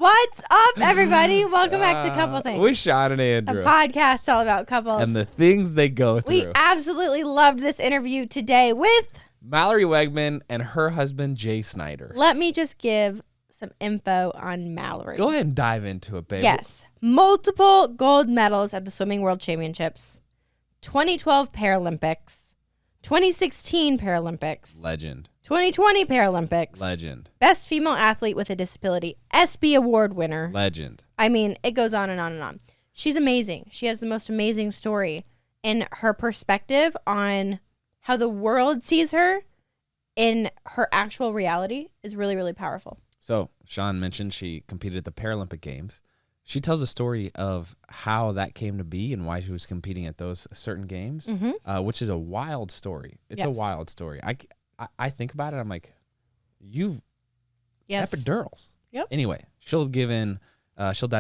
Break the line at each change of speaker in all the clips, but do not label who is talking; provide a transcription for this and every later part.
What's up, everybody? Welcome back to Couple Things.
With Shawn and Andrew.
A podcast all about couples.
And the things they go through.
We absolutely loved this interview today with
Mallory Weggemann and her husband, Jay Snyder.
Let me just give some info on Mallory.
Go ahead and dive into it, babe.
Yes. Multiple gold medals at the Swimming World Championships, 2012 Paralympics, 2016 Paralympics.
Legend.
2020 Paralympics.
Legend.
Best female athlete with a disability. ESPY award winner.
Legend.
I mean, it goes on and on and on. She's amazing. She has the most amazing story. And her perspective on how the world sees her in her actual reality is really, really powerful.
So, Shawn mentioned she competed at the Paralympic Games. She tells a story of how that came to be and why she was competing at those certain games, which is a wild story. It's a wild story. I think about it. I'm like, you've epidurals.
Yep.
Anyway, she'll dive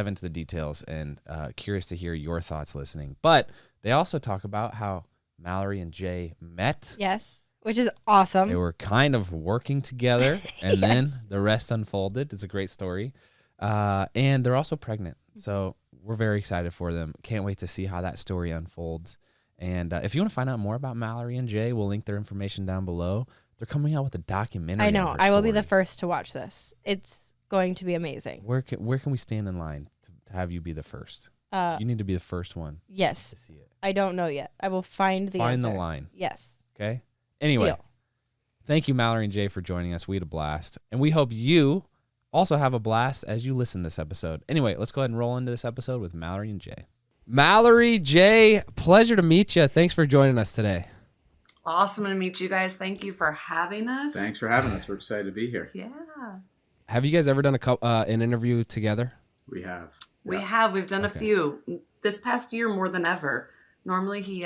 into the details and curious to hear your thoughts listening. But they also talk about how Mallory and Jay met.
Yes, which is awesome.
They were kind of working together, and then the rest unfolded. It's a great story. And they're also pregnant. So we're very excited for them. Can't wait to see how that story unfolds. And if you want to find out more about Mallory and Jay, we'll link their information down below. They're coming out with a documentary.
I know.
On her
I will be
story.
the first to watch this. It's going to be amazing.
Where can we stand in line to have you be the first? You need to be the first one.
Yes.
To see it.
I don't know yet. I will find the
Find
answer.
the line.
Yes.
Okay. Anyway,
Deal.
Thank you, Mallory and Jay, for joining us. We had a blast, and we hope you also have a blast as you listen to this episode. Anyway, let's go ahead and roll into this episode with Mallory and Jay. Mallory, Jay, pleasure to meet you. Thanks for joining us today.
Awesome to meet you guys. Thank you for having us.
Thanks for having us. We're excited to be here.
Yeah.
Have you guys ever done an interview together?
We have.
We have. We've done a few this past year more than ever. Normally he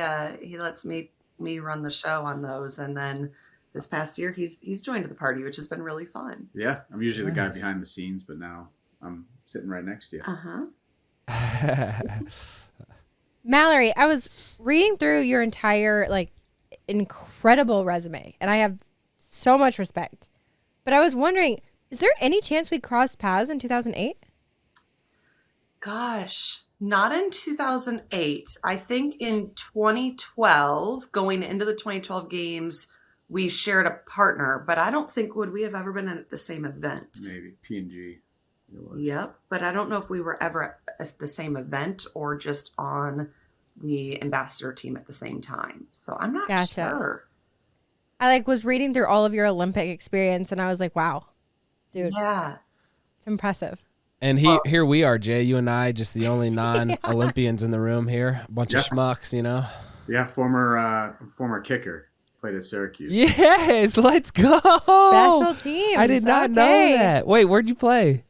lets me run the show on those, and then this past year he's joined the party, which has been really fun.
Yeah, I'm usually the guy behind the scenes, but now I'm sitting right next to you.
Mallory, I was reading through your entire incredible resume, and I have so much respect. But I was wondering, is there any chance we crossed paths in 2008?
Gosh, not in 2008. I think in 2012, going into the 2012 games, we shared a partner, but I don't think would we have ever been at the same event.
Maybe P&G.
Yep, but I don't know if we were ever at the same event or just on the ambassador team at the same time. So I'm not sure.
I was reading through all of your Olympic experience, and I was like, wow, dude.
Yeah.
It's impressive.
And here we are, Jay, you and I, just the only non-Olympians in the room here. A bunch of schmucks, you know.
Yeah, former kicker. Played at Syracuse.
Yes, let's go.
Special teams.
I did not know that. Wait, where'd you play?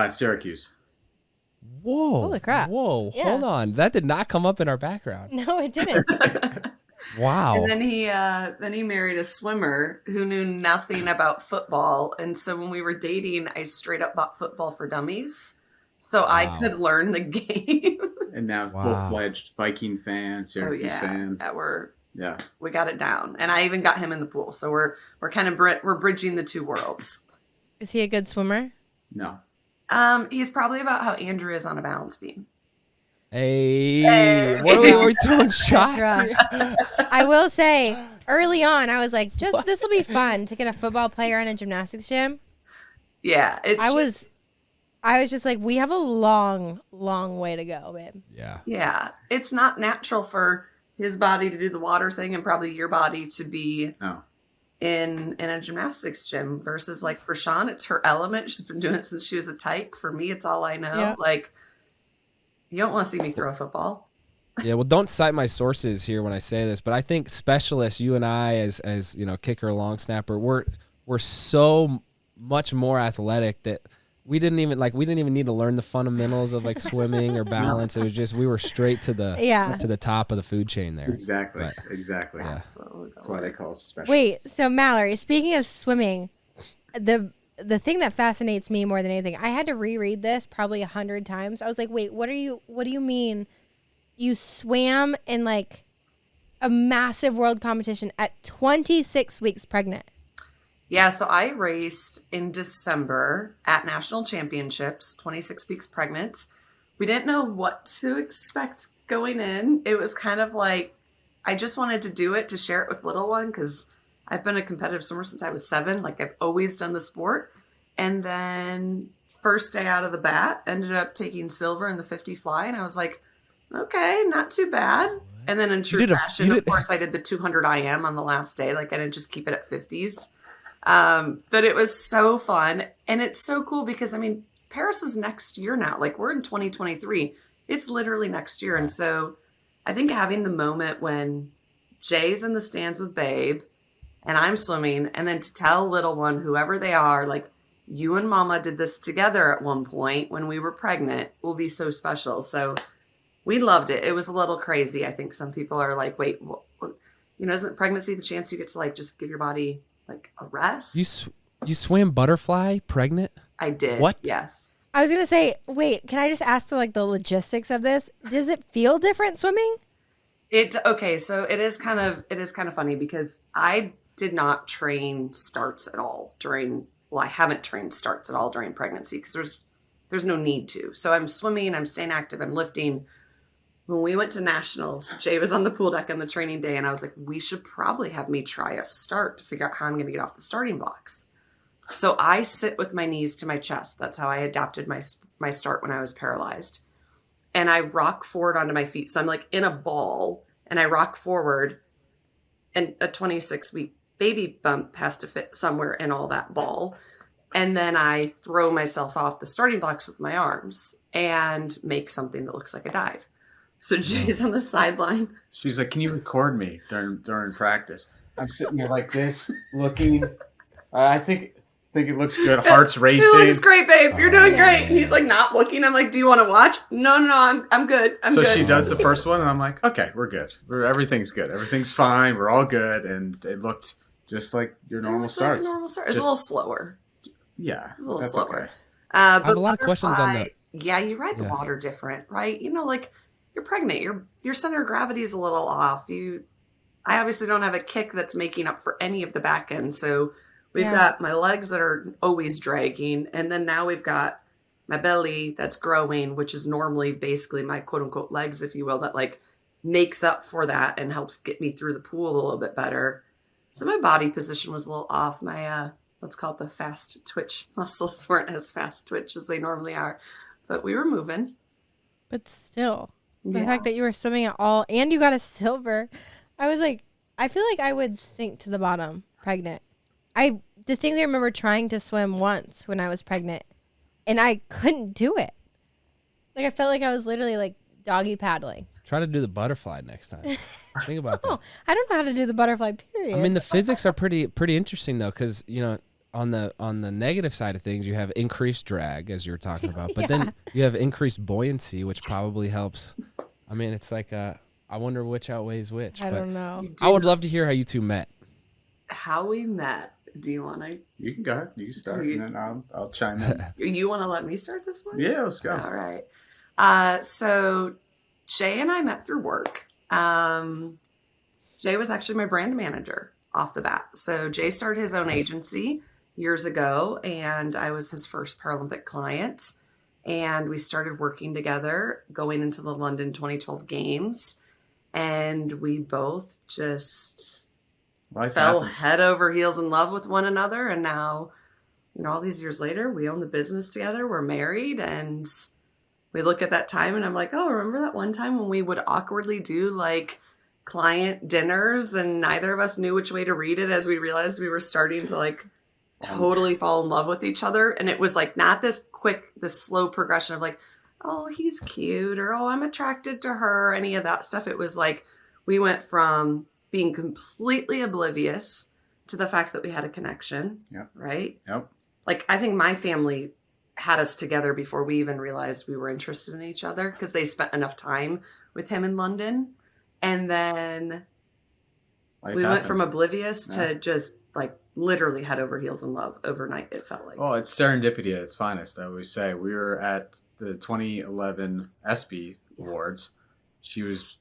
Syracuse.
Whoa.
Holy crap.
Whoa,
Yeah.
hold on. That did not come up in our background.
No, it didn't.
Wow.
And then he married a swimmer who knew nothing about football. And so when we were dating, I straight up bought Football for Dummies so I could learn the game.
And now full-fledged Viking fan, Syracuse fan.
Yeah, we got it down. And I even got him in the pool. So we're kind of we're bridging the two worlds.
Is he a good swimmer?
No.
He's probably about how Andrew is on a balance beam.
Hey. What are we throwing shots here?
I will say, early on, I was like, this will be fun to get a football player in a gymnastics gym.
Yeah.
I was just like, we have a long, long way to go, babe.
Yeah.
Yeah. It's not natural for his body to do the water thing and probably your body to be in a gymnastics gym versus for Shawn, it's her element. She's been doing it since she was a tyke. For me, it's all I know.
Yeah.
You don't want to see me throw a football.
Yeah, well, don't cite my sources here when I say this, but I think specialists, you and I, as kicker, long snapper, we're so much more athletic that we didn't even need to learn the fundamentals of swimming or balance. It was just we were straight to the top of the food chain there.
Exactly.
But,
exactly.
Yeah.
That's why they call us special.
Wait, so Mallory, speaking of swimming, the thing that fascinates me more than anything, I had to reread this probably 100 times. I was like, wait, what do you mean you swam in a massive world competition at 26 weeks pregnant?
Yeah, so I raced in December at national championships, 26 weeks pregnant. We didn't know what to expect going in. It was kind of like, I just wanted to do it to share it with little one because I've been a competitive swimmer since I was 7. Like I've always done the sport. And then first day out of the bat, ended up taking silver in the 50 fly. And I was like, okay, not too bad. And then in true fashion, of course, I did the 200 IM on the last day. Like I didn't just keep it at 50s. But it was so fun. And it's so cool because, I mean, Paris is next year now. Like we're in 2023. It's literally next year. And so I think having the moment when Jay's in the stands with Babe and I'm swimming, and then to tell little one, whoever they are, like, you and Mama did this together at one point when we were pregnant, will be so special. So we loved it. It was a little crazy. I think some people are like, wait, isn't pregnancy the chance you get to like just give your body like a rest?
You swam butterfly pregnant?
I did.
What?
Yes.
I was gonna say, wait, can I just ask the logistics of this? Does it feel different swimming?
Okay, so it is kind of funny because I did not train starts at all I haven't trained starts at all during pregnancy because there's no need to. So I'm swimming, I'm staying active, I'm lifting. When we went to nationals, Jay was on the pool deck on the training day, and I was like, we should probably have me try a start to figure out how I'm going to get off the starting blocks. So I sit with my knees to my chest. That's how I adapted my start when I was paralyzed. And I rock forward onto my feet. So I'm like in a ball, and I rock forward, and a 26-week baby bump has to fit somewhere in all that ball. And then I throw myself off the starting blocks with my arms and make something that looks like a dive. So Jay's on the sideline.
She's like, "Can you record me during practice?" I'm sitting there like this, looking. I think it looks good. Heart's racing.
It looks great, babe. You're doing great. And he's like not looking. I'm like, "Do you want to watch?" No, I'm good. I'm good.
So she does the first one, and I'm like, "Okay, we're good. Everything's good. Everything's fine. We're all good." And it looked just like your normal starts.
Like normal start. It's a little slower.
Yeah,
it's a little slower.
Okay.
I have a lot of questions on that.
Yeah, you ride the water different, right? Like you're pregnant. Your center of gravity is a little off. I obviously don't have a kick that's making up for any of the back end. So we've got my legs that are always dragging. And then now we've got my belly that's growing, which is normally basically my quote unquote legs, if you will, that like makes up for that and helps get me through the pool a little bit better. So my body position was a little off. My, let's call it the fast twitch muscles weren't as fast twitch as they normally are, but we were moving.
But still, the fact that you were swimming at all and you got a silver, I was like, I feel like I would sink to the bottom pregnant. I distinctly remember trying to swim once when I was pregnant and I couldn't do it. Like I felt like I was literally like doggy paddling.
Try to do the butterfly next time. Think about that.
I don't know how to do the butterfly, period.
I mean, the physics are pretty interesting though, because on the negative side of things, you have increased drag, as you were talking about, but then you have increased buoyancy, which probably helps. I mean, it's like I wonder which outweighs which.
I don't know.
I would love to hear how you two met.
How we met. Do you want to?
You can go ahead. You can start, and then I'll chime in.
You want to let me start this one?
Yeah, let's go.
All right. So Jay and I met through work. Jay was actually my brand manager off the bat. So Jay started his own agency years ago, and I was his first Paralympic client. And we started working together going into the London 2012 Games. And we both just fell head over heels in love with one another. And now, all these years later, we own the business together. We're married, and we look at that time and I'm like, oh, remember that one time when we would awkwardly do like client dinners and neither of us knew which way to read it as we realized we were starting to like totally fall in love with each other. And it was like not this slow progression of like, oh, he's cute or, oh, I'm attracted to her, any of that stuff. It was like we went from being completely oblivious to the fact that we had a connection.
Yep.
Right?
Yep.
Like I think my family had us together before we even realized we were interested in each other because they spent enough time with him in London. And then we went from oblivious to just like literally head over heels in love overnight, it felt like.
Oh, it's serendipity at its finest, I always say. We were at the 2011 ESPY Awards. She was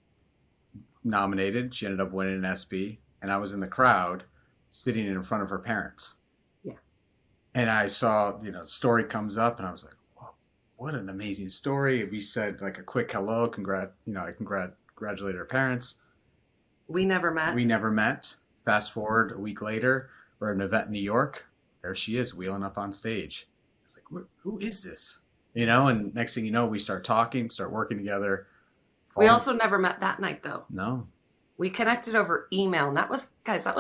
nominated. She ended up winning an ESPY. And I was in the crowd sitting in front of her parents. And I saw, the story comes up, and I was like, "Whoa, what an amazing story!" We said like a quick hello, I congratulated her parents.
We never met.
Fast forward a week later, we're at an event in New York. There she is, wheeling up on stage. It's like, who is this? And next thing you know, we start talking, start working together.
We also never met that night, though.
No.
We connected over email, and that was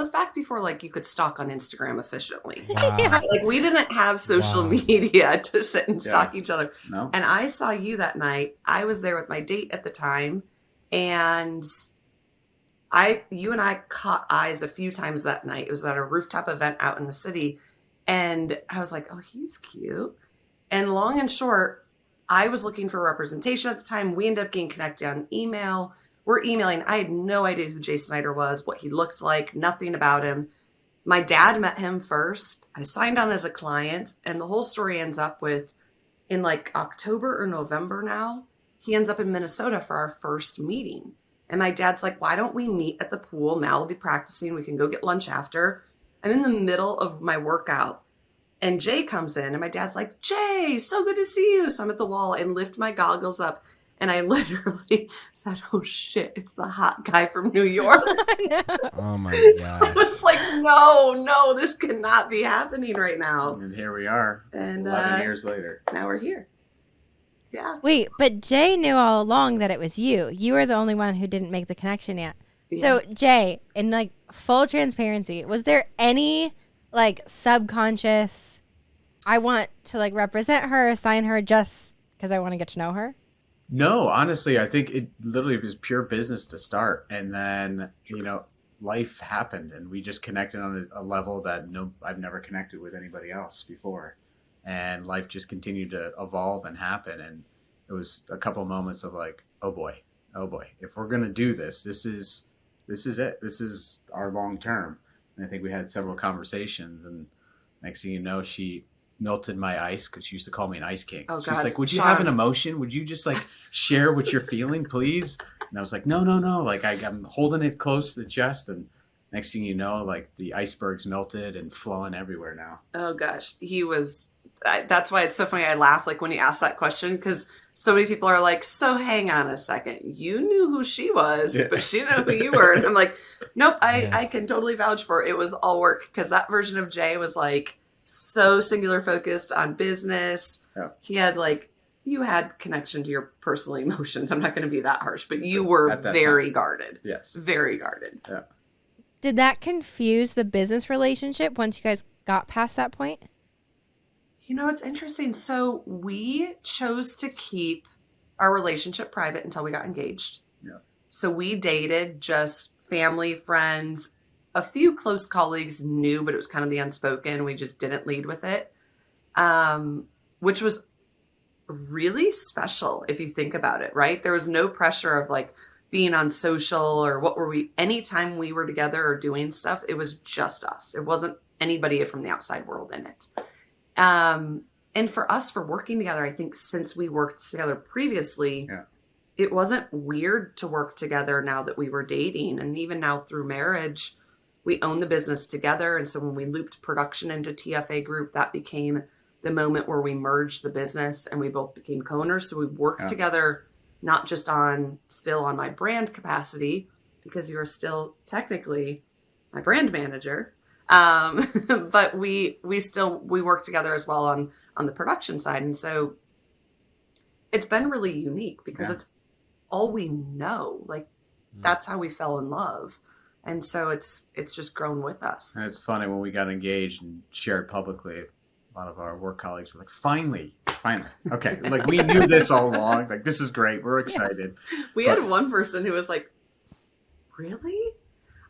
back before like you could stalk on Instagram efficiently.
Wow.
Like we didn't have social media to sit and stalk each other.
No.
And I saw you that night. I was there with my date at the time, and you and I caught eyes a few times that night. It was at a rooftop event out in the city, and I was like, "Oh, he's cute." And long and short, I was looking for representation at the time. We ended up getting connected on email. We're emailing. I had no idea who Jay Snyder was, what he looked like, nothing about him. My dad met him first. I signed on as a client, and the whole story ends up with, in like October or November now, he ends up in Minnesota for our first meeting. And my dad's like, "Why don't we meet at the pool? Mal will be practicing. We can go get lunch after." I'm in the middle of my workout, and Jay comes in, and my dad's like, "Jay, so good to see you." So I'm at the wall and lift my goggles up. And I literally said, "Oh shit, it's the hot guy from New York."
Oh my
I
gosh.
was like, no, this cannot be happening right now.
And here we are,
And
11 years later.
Now we're here. Yeah.
Wait, but Jay knew all along that it was you. You were the only one who didn't make the connection yet.
Yes.
So Jay, in like full transparency, was there any like subconscious, I want to like represent her, assign her just because I want to get to know her?
No, honestly, I think it literally was pure business to start. And then, life happened, and we just connected on a level that I've never connected with anybody else before. And life just continued to evolve and happen. And it was a couple of moments of like, oh boy, if we're going to do this, this is it. This is our long term. And I think we had several conversations, and next thing you know, she melted my ice, because she used to call me an ice king.
Oh,
She's
God.
like, "Would you
Shawn.
have an emotion? Would you just like share what you're feeling, please?" And I was like, no. Like I'm holding it close to the chest, and next thing you know, like the iceberg's melted and flowing everywhere now.
Oh gosh, that's why it's so funny. I laugh like when you ask that question, because so many people are like, "So hang on a second, you knew who she was, but she didn't know who you were." And I'm like, nope, I can totally vouch for it. It was all work, because that version of Jay was like so singular focused on business.
Yeah.
He had you had connection to your personal emotions. I'm not going to be that harsh, but you were very guarded.
Yes.
Very guarded.
Yeah.
Did that confuse the business relationship once you guys got past that point?
It's interesting. So we chose to keep our relationship private until we got engaged.
Yeah.
So we dated just family, friends. A few close colleagues knew, but it was kind of the unspoken. We just didn't lead with it, which was really special if you think about it, right? There was no pressure of like being on social or what were we. Anytime we were together or doing stuff, it was just us. It wasn't anybody from the outside world in it. And for us, for working together, I think since we worked together previously, it wasn't weird to work together now that we were dating. And even now through marriage, we own the business together. And so when we looped production into TFA Group, that became the moment where we merged the business and we both became co-owners. So we worked together, not just still on my brand capacity, because you are still technically my brand manager. But we work together as well on the production side. And so it's been really unique because it's all we know. Like that's how we fell in love. And so it's just grown with us.
And it's funny, when we got engaged and shared publicly, a lot of our work colleagues were like, finally. Okay. Like we knew this all along. Like, this is great. We're excited.
We had one person who was like, really?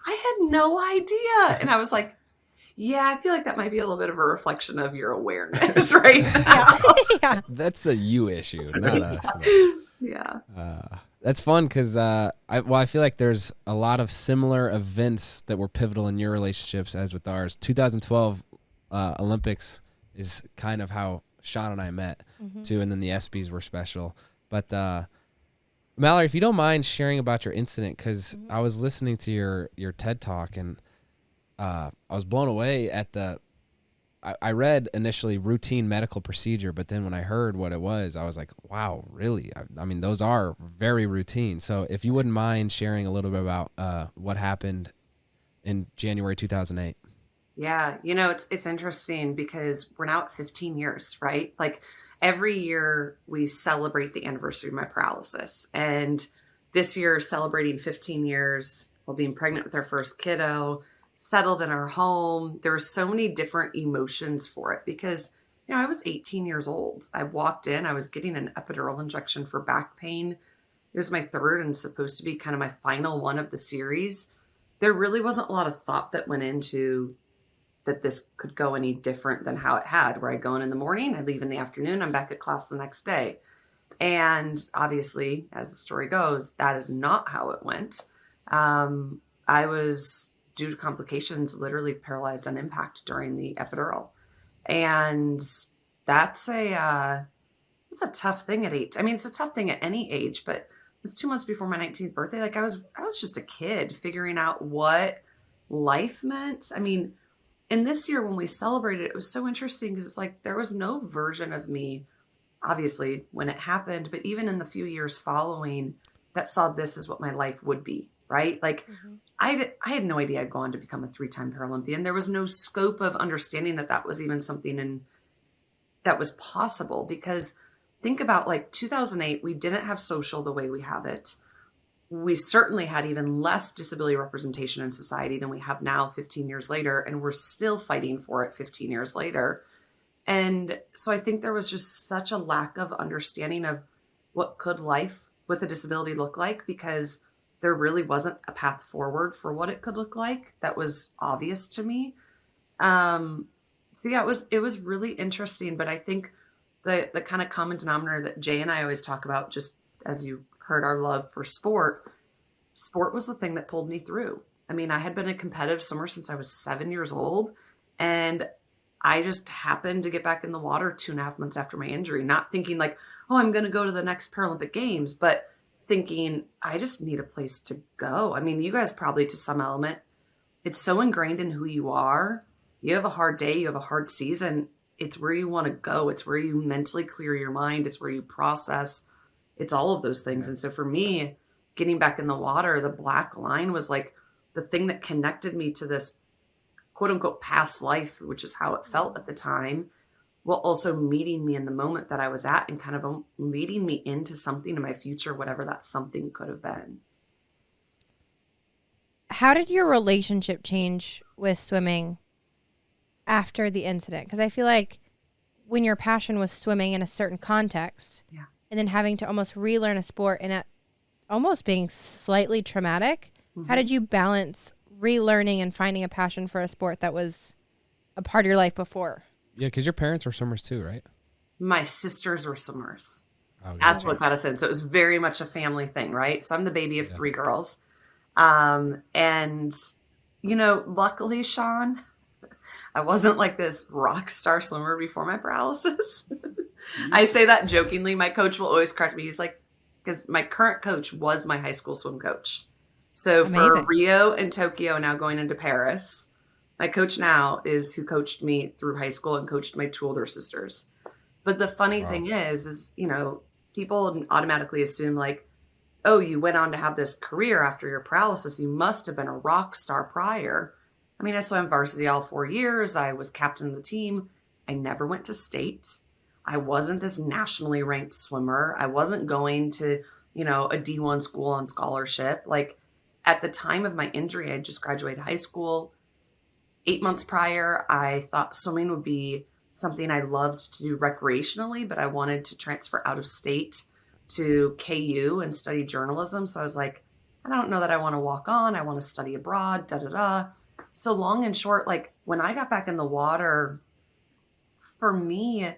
I had no idea. And I was like, yeah, I feel like that might be a little bit of a reflection of your awareness right now.
Yeah.
That's a you issue, not us.
Yeah.
That's fun because I feel like there's a lot of similar events that were pivotal in your relationships as with ours. 2012 Olympics is kind of how Shawn and I met too, and then the ESPYs were special. But Mallory, if you don't mind sharing about your incident, because I was listening to your TED Talk and I was blown away at the I read initially routine medical procedure, but then when I heard what it was, I was like, wow, really? I mean, those are very routine. So if you wouldn't mind sharing a little bit about what happened in January 2008.
Yeah, it's interesting because we're now at 15 years, right? Like every year we celebrate the anniversary of my paralysis. And this year celebrating 15 years while being pregnant with our first kiddo, settled in our home. There were so many different emotions for it because, I was 18 years old. I walked in, I was getting an epidural injection for back pain. It was my third and supposed to be kind of my final one of the series. There really wasn't a lot of thought that went into that this could go any different than how it had, where I go in the morning, I leave in the afternoon, I'm back at class the next day. And obviously, as the story goes, that is not how it went. I was, due to complications, literally paralyzed on impact during the epidural. And that's it's a tough thing at 8. I mean, it's a tough thing at any age, but it was 2 months before my 19th birthday. Like I was just a kid figuring out what life meant. I mean, and this year when we celebrated, it was so interesting because it's like there was no version of me, obviously, when it happened, but even in the few years following that saw this as what my life would be, right? Like I had no idea I'd go on to become a 3-time Paralympian. There was no scope of understanding that was even something that was possible because think about like 2008, we didn't have social the way we have it. We certainly had even less disability representation in society than we have now 15 years later, and we're still fighting for it 15 years later. And so I think there was just such a lack of understanding of what could life with a disability look like because there really wasn't a path forward for what it could look like that was obvious to me. So yeah, it was really interesting, but I think the kind of common denominator that Jay and I always talk about, just as you heard our love for sport was the thing that pulled me through. I mean, I had been a competitive swimmer since I was 7 years old, and I just happened to get back in the water 2.5 months after my injury, not thinking like, oh, I'm going to go to the next Paralympic Games, but thinking I just need a place to go. I mean, you guys probably to some element, it's so ingrained in who you are. You have a hard day, you have a hard season. It's where you want to go. It's where you mentally clear your mind. It's where you process. It's all of those things. And so for me, getting back in the water, the black line was like the thing that connected me to this quote unquote past life, which is how it felt at the time, while also meeting me in the moment that I was at and kind of leading me into something in my future, whatever that something could have been.
How did your relationship change with swimming after the incident? Because I feel like when your passion was swimming in a certain context, and then having to almost relearn a sport and it almost being slightly traumatic, how did you balance relearning and finding a passion for a sport that was a part of your life before?
Yeah, because your parents were swimmers too, right?
My sisters were swimmers.
Oh,
That's what got us in. So it was very much a family thing, right? So I'm the baby of 3 girls. And, luckily, Shawn, I wasn't like this rock star swimmer before my paralysis. I say that jokingly. My coach will always correct me. He's like, because my current coach was my high school swim coach. So for Rio and Tokyo, now going into Paris, my coach now is who coached me through high school and coached my 2 older sisters. But the funny thing is, people automatically assume like, oh, you went on to have this career after your paralysis. You must have been a rock star prior. I mean, I swam varsity all 4 years. I was captain of the team. I never went to state. I wasn't this nationally ranked swimmer. I wasn't going to, a D1 school on scholarship. Like at the time of my injury, I just graduated high school. 8 months prior, I thought swimming would be something I loved to do recreationally, but I wanted to transfer out of state to KU and study journalism. So I was like, I don't know that I want to walk on. I want to study abroad, So long and short, like when I got back in the water, for me,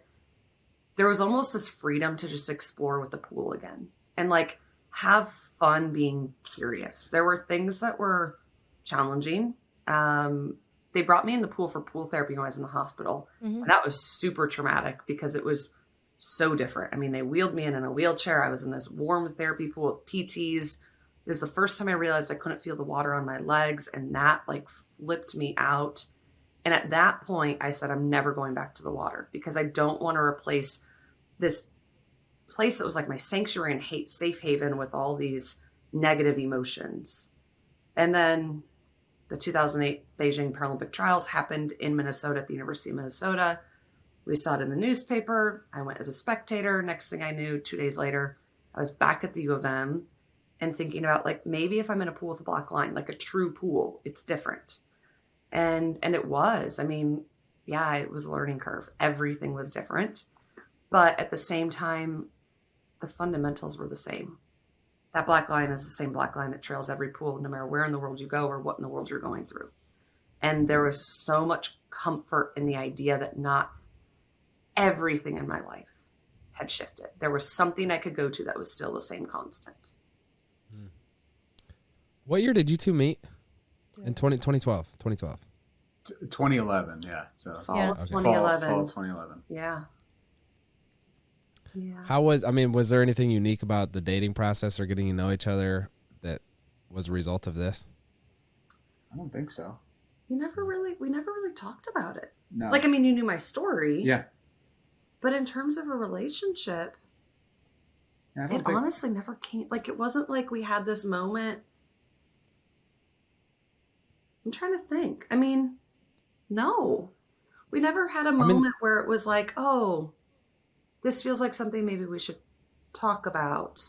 there was almost this freedom to just explore with the pool again and like have fun being curious. There were things that were challenging. They brought me in the pool for pool therapy when I was in the hospital. And that was super traumatic because it was so different. I mean, they wheeled me in a wheelchair. I was in this warm therapy pool with PTs. It was the first time I realized I couldn't feel the water on my legs, and that like flipped me out. And at that point, I said, I'm never going back to the water because I don't want to replace this place that was like my sanctuary and safe haven with all these negative emotions. And then the 2008 Beijing Paralympic trials happened in Minnesota at the University of Minnesota. We saw it in the newspaper. I went as a spectator. Next thing I knew, 2 days later, I was back at the U of M and thinking about like, maybe if I'm in a pool with a black line, like a true pool, it's different. And it was, I mean, yeah, it was a learning curve. Everything was different. But at the same time, the fundamentals were the same. That black line is the same black line that trails every pool, no matter where in the world you go or what in the world you're going through. And there was so much comfort in the idea that not everything in my life had shifted. There was something I could go to that was still the same constant.
What year did you two meet? In 2012.
2011, yeah. So
Fall of 2011.
Fall 2011.
Yeah. Yeah.
Was there anything unique about the dating process or getting to know each other that was a result of this?
I don't think so.
We never really talked about it.
No.
Like, I mean, you knew my story.
Yeah.
But in terms of a relationship, it honestly never came. Like, it wasn't like we had this moment. I'm trying to think. I mean, no. We never had a moment where it was like, oh, this feels like something maybe we should talk about.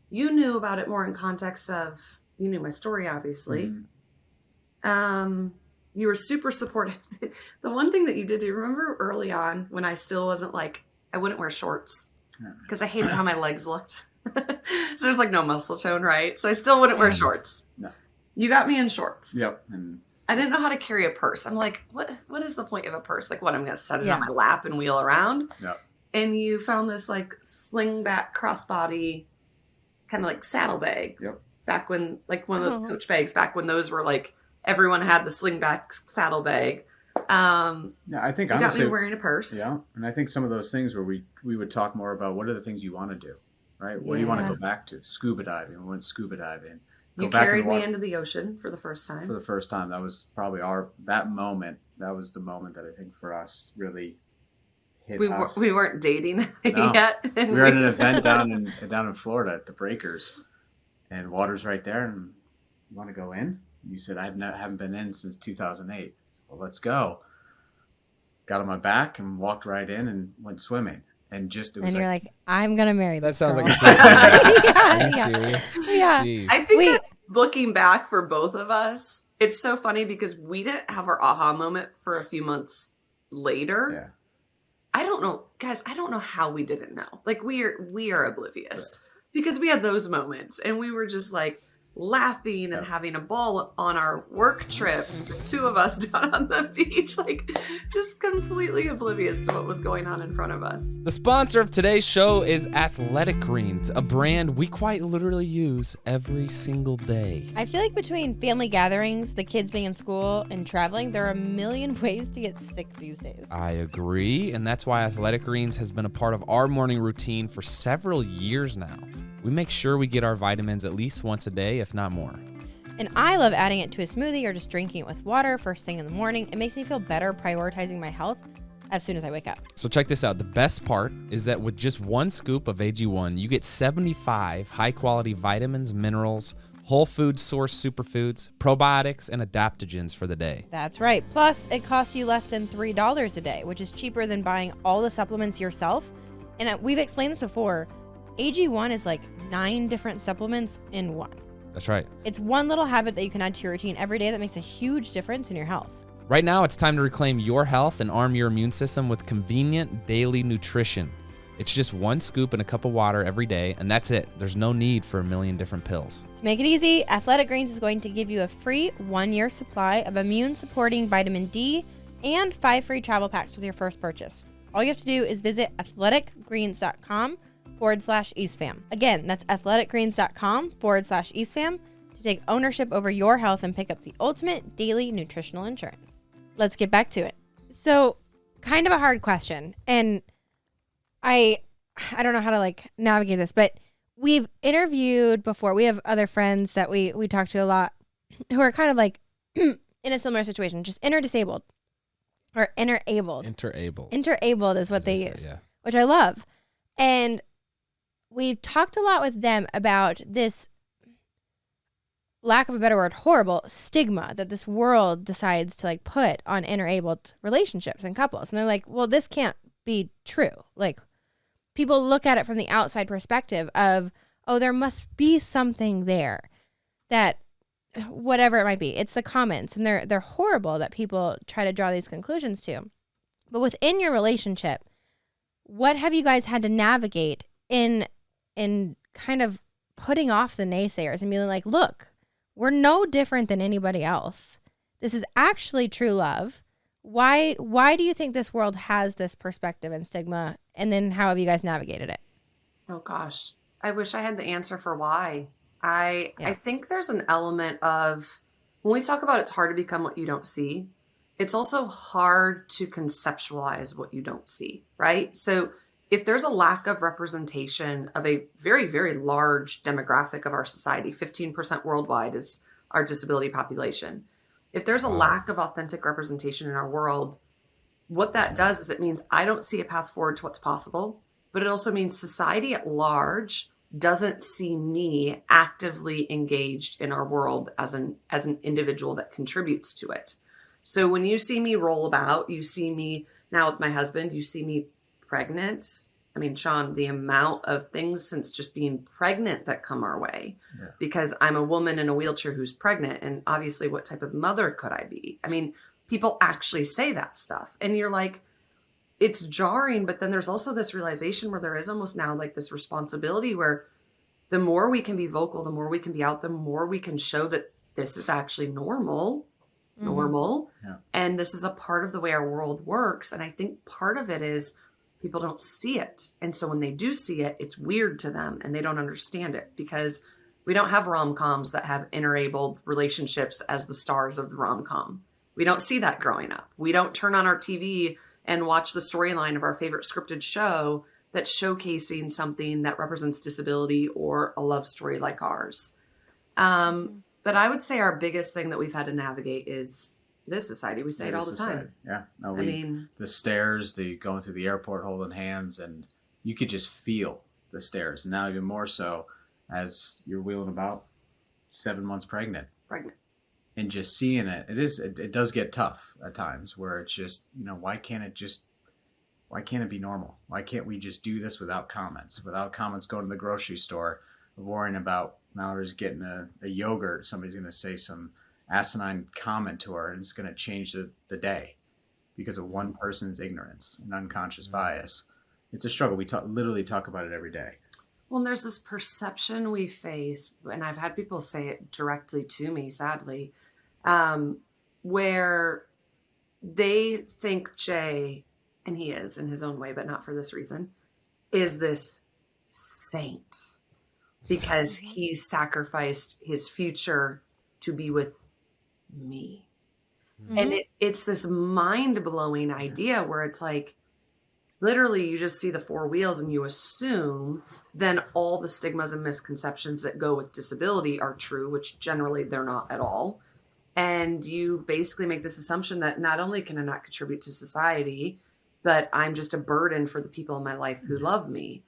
You knew about it more in context of, you knew my story, obviously. Mm-hmm. You were super supportive. The one thing that you did, do you remember early on when I still wasn't like, I wouldn't wear shorts because I hated how my legs looked. So there's like no muscle tone, right? So I still wouldn't wear shorts. No. You got me in shorts.
Yep. And
I didn't know how to carry a purse. I'm like, what is the point of a purse? Like, what, I'm going to set it on my lap and wheel around?
Yep.
And you found this like sling back crossbody kind of like saddle bag.
Yep.
Back when, like one of those Coach bags, back when those were like, everyone had the sling back saddle bag. Yeah,
I think
you
honestly,
got me wearing a purse.
Yeah. And I think some of those things where we would talk more about what are the things you want to do, right? What do you want to go back to? Scuba diving. We went scuba diving.
You carried me into the ocean for the first time.
For the first time. That was probably that moment. That was the moment that I think for us really hit us.
We weren't dating yet.
We were at an event down in Florida at the Breakers, and water's right there. And you want to go in? You said, I haven't been in since 2008. Well, let's go. Got on my back and walked right in and went swimming. And you're
like, I'm going to marry this
That sounds
girl.
like a safe Are you serious?
Yeah.
Jeez.
I think that looking back for both of us, it's so funny because we didn't have our aha moment for a few months later.
Yeah.
I don't know, guys, I don't know how we didn't know. Like, we are oblivious because we had those moments and we were just like laughing and having a ball on our work trip, the two of us down on the beach, like just completely oblivious to what was going on in front of us.
The sponsor of today's show is Athletic Greens, a brand we quite literally use every single day.
I feel like between family gatherings, the kids being in school, and traveling, there are a million ways to get sick these days.
I agree, and that's why Athletic Greens has been a part of our morning routine for several years now. We make sure we get our vitamins at least once a day, if not more.
And I love adding it to a smoothie or just drinking it with water first thing in the morning. It makes me feel better prioritizing my health as soon as I wake up.
So check this out. The best part is that with just one scoop of AG1, you get 75 high-quality vitamins, minerals, whole food source superfoods, probiotics, and adaptogens for the day.
That's right. Plus, it costs you less than $3 a day, which is cheaper than buying all the supplements yourself. And we've explained this before. AG1 is like 9 different supplements in one.
That's right.
It's one little habit that you can add to your routine every day that makes a huge difference in your health.
Right now, it's time to reclaim your health and arm your immune system with convenient daily nutrition. It's just one scoop in a cup of water every day, and that's it. There's no need for a million different pills.
To make it easy, Athletic Greens is going to give you a free 1-year supply of immune-supporting vitamin D and 5 free travel packs with your first purchase. All you have to do is visit athleticgreens.com/EastFam. Again, that's athleticgreens.com/EastFam to take ownership over your health and pick up the ultimate daily nutritional insurance. Let's get back to it. So, kind of a hard question, and I don't know how to like navigate this, but we've interviewed before. We have other friends that we talk to a lot who are kind of like in a similar situation, just inner disabled. or interabled. Interabled is what they use, which I love. And we've talked a lot with them about this, lack of a better word, horrible stigma that this world decides to like put on interabled relationships and couples. And they're like, well, this can't be true. Like, people look at it from the outside perspective of, oh, there must be something there that, whatever it might be. It's the comments, and they're horrible that people try to draw these conclusions to. But within your relationship, what have you guys had to navigate in kind of putting off the naysayers and being like, look, we're no different than anybody else. This is actually true love. Why do you think this world has this perspective and stigma? And then how have you guys navigated it?
Oh gosh, I wish I had the answer for why. I think there's an element of, when we talk about it's hard to become what you don't see, it's also hard to conceptualize what you don't see, right? So if there's a lack of representation of a very, very large demographic of our society, 15% worldwide is our disability population. If there's a lack of authentic representation in our world, what that does is it means I don't see a path forward to what's possible, but it also means society at large doesn't see me actively engaged in our world as an individual that contributes to it. So when you see me roll about, you see me now with my husband, you see me pregnant. I mean, Shawn, the amount of things since just being pregnant that come our way, because I'm a woman in a wheelchair who's pregnant, and obviously what type of mother could I be? I mean, people actually say that stuff, and you're like, it's jarring, but then there's also this realization where there is almost now like this responsibility where the more we can be vocal, the more we can be out, the more we can show that this is actually normal, and this is a part of the way our world works. And I think part of it is people don't see it. And so when they do see it, it's weird to them and they don't understand it, because we don't have rom-coms that have interabled relationships as the stars of the rom-com. We don't see that growing up. We don't turn on our TV and watch the storyline of our favorite scripted show that's showcasing something that represents disability or a love story like ours. But I would say our biggest thing that we've had to navigate is this society. We say it all the time.
Yeah. No, I mean, the stairs, the going through the airport holding hands, and you could just feel the stairs. And now even more so as you're wheeling about 7 months pregnant. And just seeing it, it does get tough at times, where it's just, why can't it be normal? Why can't we just do this without comments going to the grocery store, worrying about Mallory's getting a yogurt, somebody's going to say some asinine comment to her and it's going to change the day because of one person's ignorance and unconscious bias. It's a struggle. We literally talk about it every day.
Well, and there's this perception we face, and I've had people say it directly to me, sadly, where they think Jay, and he is in his own way, but not for this reason, is this saint because he sacrificed his future to be with me. Mm-hmm. And it's this mind-blowing idea where it's like, literally you just see the four wheels and you assume then all the stigmas and misconceptions that go with disability are true, which generally they're not at all. And you basically make this assumption that not only can I not contribute to society, but I'm just a burden for the people in my life who love me.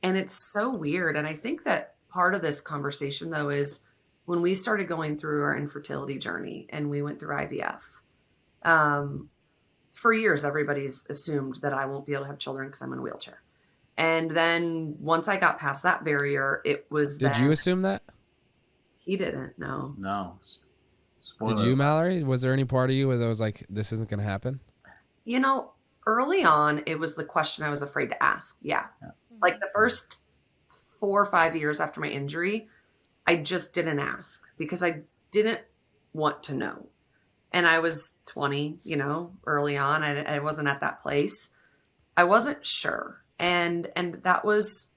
And it's so weird. And I think that part of this conversation, though, is when we started going through our infertility journey and we went through IVF, for years, everybody's assumed that I won't be able to have children because I'm in a wheelchair. And then once I got past that barrier, it was
Did you assume that?
He didn't, no.
No.
Spoiler. Did you, Mallory? Was there any part of you where there was like, this isn't going to happen?
Early on, it was the question I was afraid to ask. Yeah. Like the first 4 or 5 years after my injury, I just didn't ask because I didn't want to know. And I was 20, early on. I wasn't at that place. I wasn't sure. And that was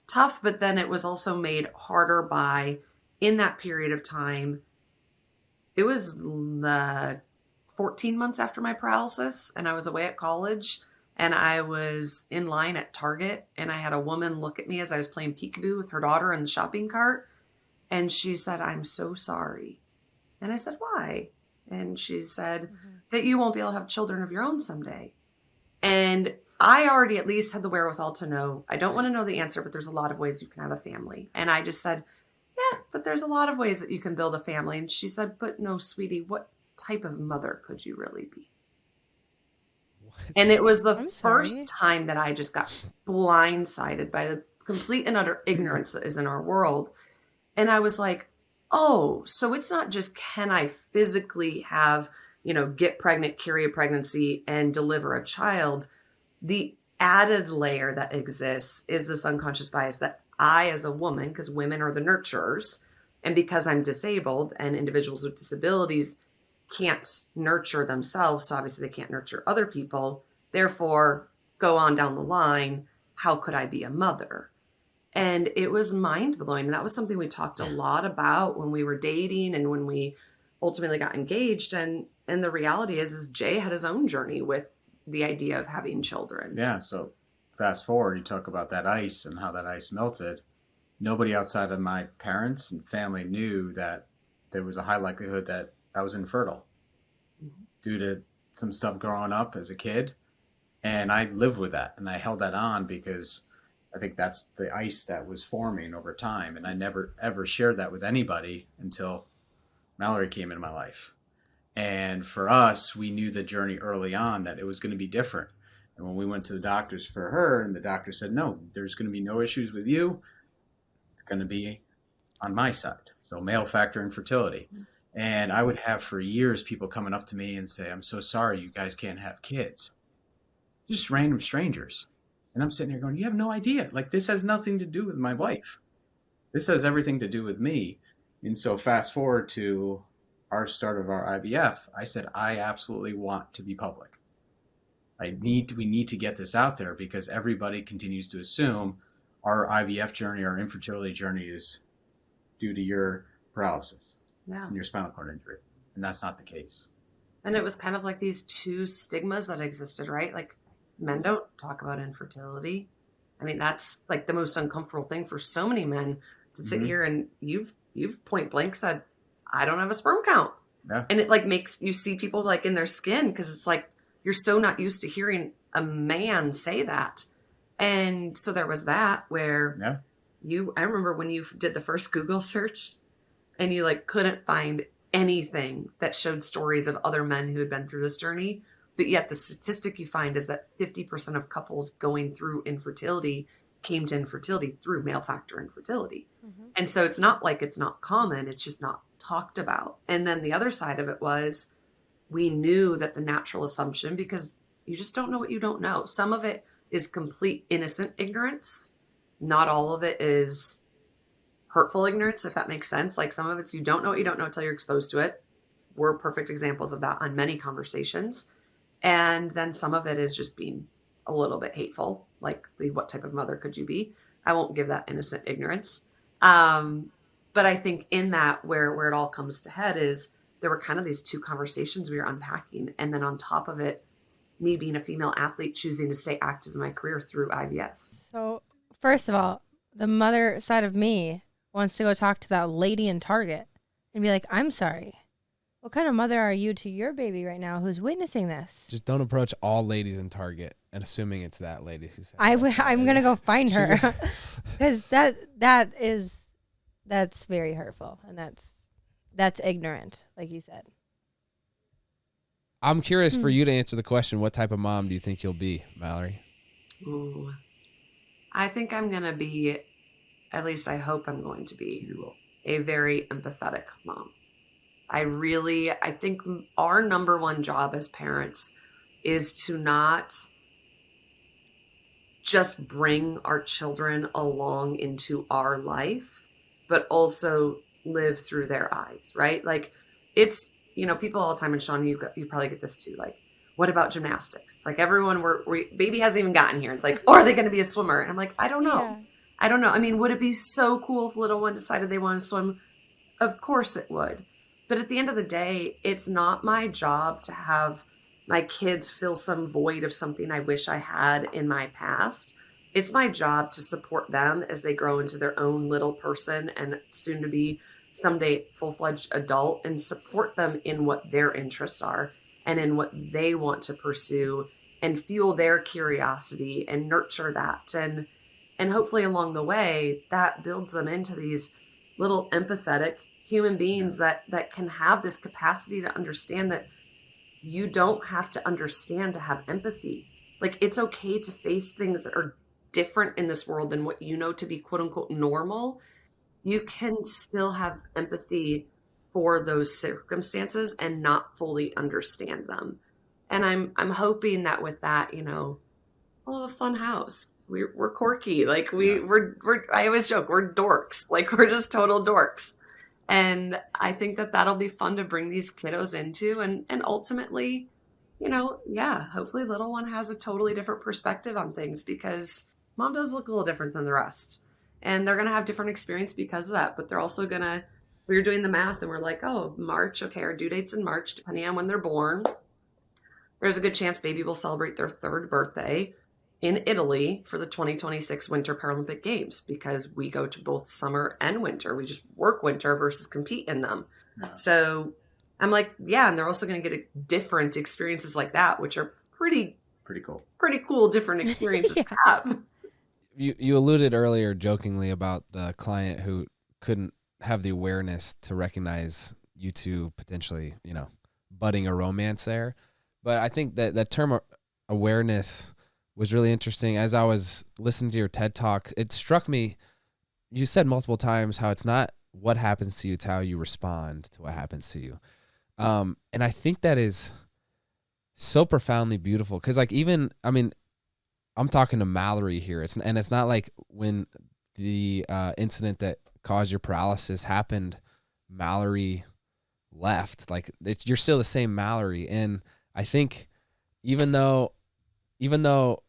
tough, but then it was also made harder by, in that period of time, it was 14 months after my paralysis, and I was away at college, and I was in line at Target, and I had a woman look at me as I was playing peekaboo with her daughter in the shopping cart, and she said, "I'm so sorry." And I said, "Why?" And she said that you won't be able to have children of your own someday. And I already at least had the wherewithal to know, I don't want to know the answer, but there's a lot of ways you can have a family. And I just said, yeah, but there's a lot of ways that you can build a family. And she said, but no, sweetie, what type of mother could you really be? What? And it was the first time that I just got blindsided by the complete and utter ignorance that is in our world. And I was like, oh, so it's not just can I physically have, get pregnant, carry a pregnancy, and deliver a child. The added layer that exists is this unconscious bias that I, as a woman, because women are the nurturers, and because I'm disabled and individuals with disabilities can't nurture themselves, so obviously they can't nurture other people, therefore go on down the line, how could I be a mother? And it was mind-blowing. And that was something we talked a lot about when we were dating and when we ultimately got engaged. And the reality is Jay had his own journey with the idea of having children.
Yeah. So fast forward, you talk about that ice and how that ice melted. Nobody outside of my parents and family knew that there was a high likelihood that I was infertile due to some stuff growing up as a kid. And I lived with that and I held that on because I think that's the ice that was forming over time. And I never, ever shared that with anybody until Mallory came into my life. And for us, we knew the journey early on that it was going to be different. And when we went to the doctors for her, and the doctor said, no, there's going to be no issues with you. It's going to be on my side. So male factor infertility. And I would have for years people coming up to me and say, I'm so sorry, you guys can't have kids. Just random strangers. And I'm sitting here going, you have no idea. Like, this has nothing to do with my wife. This has everything to do with me. And so fast forward to our start of our IVF, I said, I absolutely want to be public. We need to get this out there because everybody continues to assume our IVF journey, our infertility journey is due to your paralysis and your spinal cord injury. And that's not the case.
And it was kind of like these two stigmas that existed, right? Like, men don't talk about infertility. I mean, that's like the most uncomfortable thing for so many men to sit here and you've point blank said, I don't have a sperm count. Yeah. And it like makes you see people like in their skin because it's like you're so not used to hearing a man say that. And so there was that where I remember when you did the first Google search and you like couldn't find anything that showed stories of other men who had been through this journey. But yet the statistic you find is that 50% of couples going through infertility came to infertility through male factor infertility. Mm-hmm. And so it's not like it's not common, it's just not talked about. And then the other side of it was we knew that the natural assumption, because you just don't know what you don't know. Some of it is complete innocent ignorance. Not all of it is hurtful ignorance, if that makes sense. Like some of it's you don't know what you don't know until you're exposed to it. We're perfect examples of that on many conversations. And then some of it is just being a little bit hateful, like what type of mother could you be? I won't give that innocent ignorance. But I think in that where it all comes to head is there were kind of these two conversations we were unpacking. And then on top of it, me being a female athlete, choosing to stay active in my career through IVF.
So first of all, the mother side of me wants to go talk to that lady in Target and be like, I'm sorry. What kind of mother are you to your baby right now who's witnessing this?
Just don't approach all ladies in Target and assuming it's that lady who said
I'm going to go find her because that's very hurtful and that's ignorant, like you said.
I'm curious for you to answer the question, what type of mom do you think you'll be, Mallory?
Ooh, I think I'm going to be, at least I hope I'm going to be, a very empathetic mom. I think our number one job as parents is to not just bring our children along into our life, but also live through their eyes, right? Like it's, people all the time, and Shawn, you probably get this too. Like, what about gymnastics? Like everyone, baby hasn't even gotten here. It's like, oh, are they going to be a swimmer? And I'm like, I don't know. Yeah. I don't know. I mean, would it be so cool if little one decided they want to swim? Of course it would. But at the end of the day, it's not my job to have my kids fill some void of something I wish I had in my past. It's my job to support them as they grow into their own little person and soon to be someday full-fledged adult and support them in what their interests are and in what they want to pursue and fuel their curiosity and nurture that. And hopefully along the way, that builds them into these little empathetic human beings that can have this capacity to understand that you don't have to understand to have empathy. Like, it's okay to face things that are different in this world than what you know to be quote unquote normal. You can still have empathy for those circumstances and not fully understand them. And I'm hoping that with that, a fun house. We're quirky. Like we're I always joke, we're dorks. Like, we're just total dorks. And I think that that'll be fun to bring these kiddos into, and ultimately, hopefully little one has a totally different perspective on things, because mom does look a little different than the rest. And they're going to have different experience because of that. But they're also going to, we were doing the math and we're like, oh, March. Okay, our due date's in March, depending on when they're born. There's a good chance baby will celebrate their 3rd birthday in Italy for the 2026 Winter Paralympic Games, because we go to both summer and winter. We just work winter versus compete in them. Yeah. So I'm like, yeah, and they're also going to get different experiences like that, which are pretty cool, different experiences to have.
You alluded earlier jokingly about the client who couldn't have the awareness to recognize you two potentially, budding a romance there. But I think that term awareness was really interesting. As I was listening to your TED Talk, it struck me, you said multiple times how it's not what happens to you, it's how you respond to what happens to you. And I think that is so profoundly beautiful. Because I'm talking to Mallory here. It's not like when the incident that caused your paralysis happened, Mallory left. Like, you're still the same Mallory. And I think even though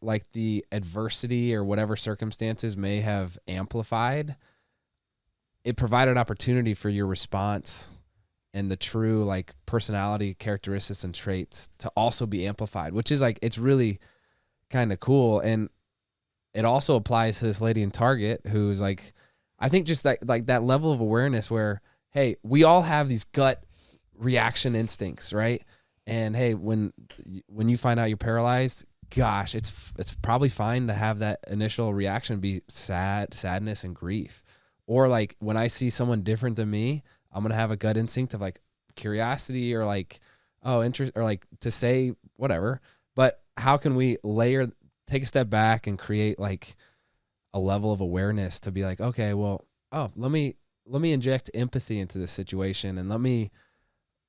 like the adversity or whatever circumstances may have amplified, it provided an opportunity for your response and the true like personality characteristics and traits to also be amplified, which is like, it's really kind of cool. And it also applies to this lady in Target who's like, I think just that level of awareness where, hey, we all have these gut reaction instincts, right? And hey, when you find out you're paralyzed, gosh, it's probably fine to have that initial reaction be sadness and grief. Or like when I see someone different than me, I'm going to have a gut instinct of like curiosity or like, oh, interest, or like to say whatever. But how can we take a step back and create like a level of awareness to be like, okay, well, let me inject empathy into this situation, and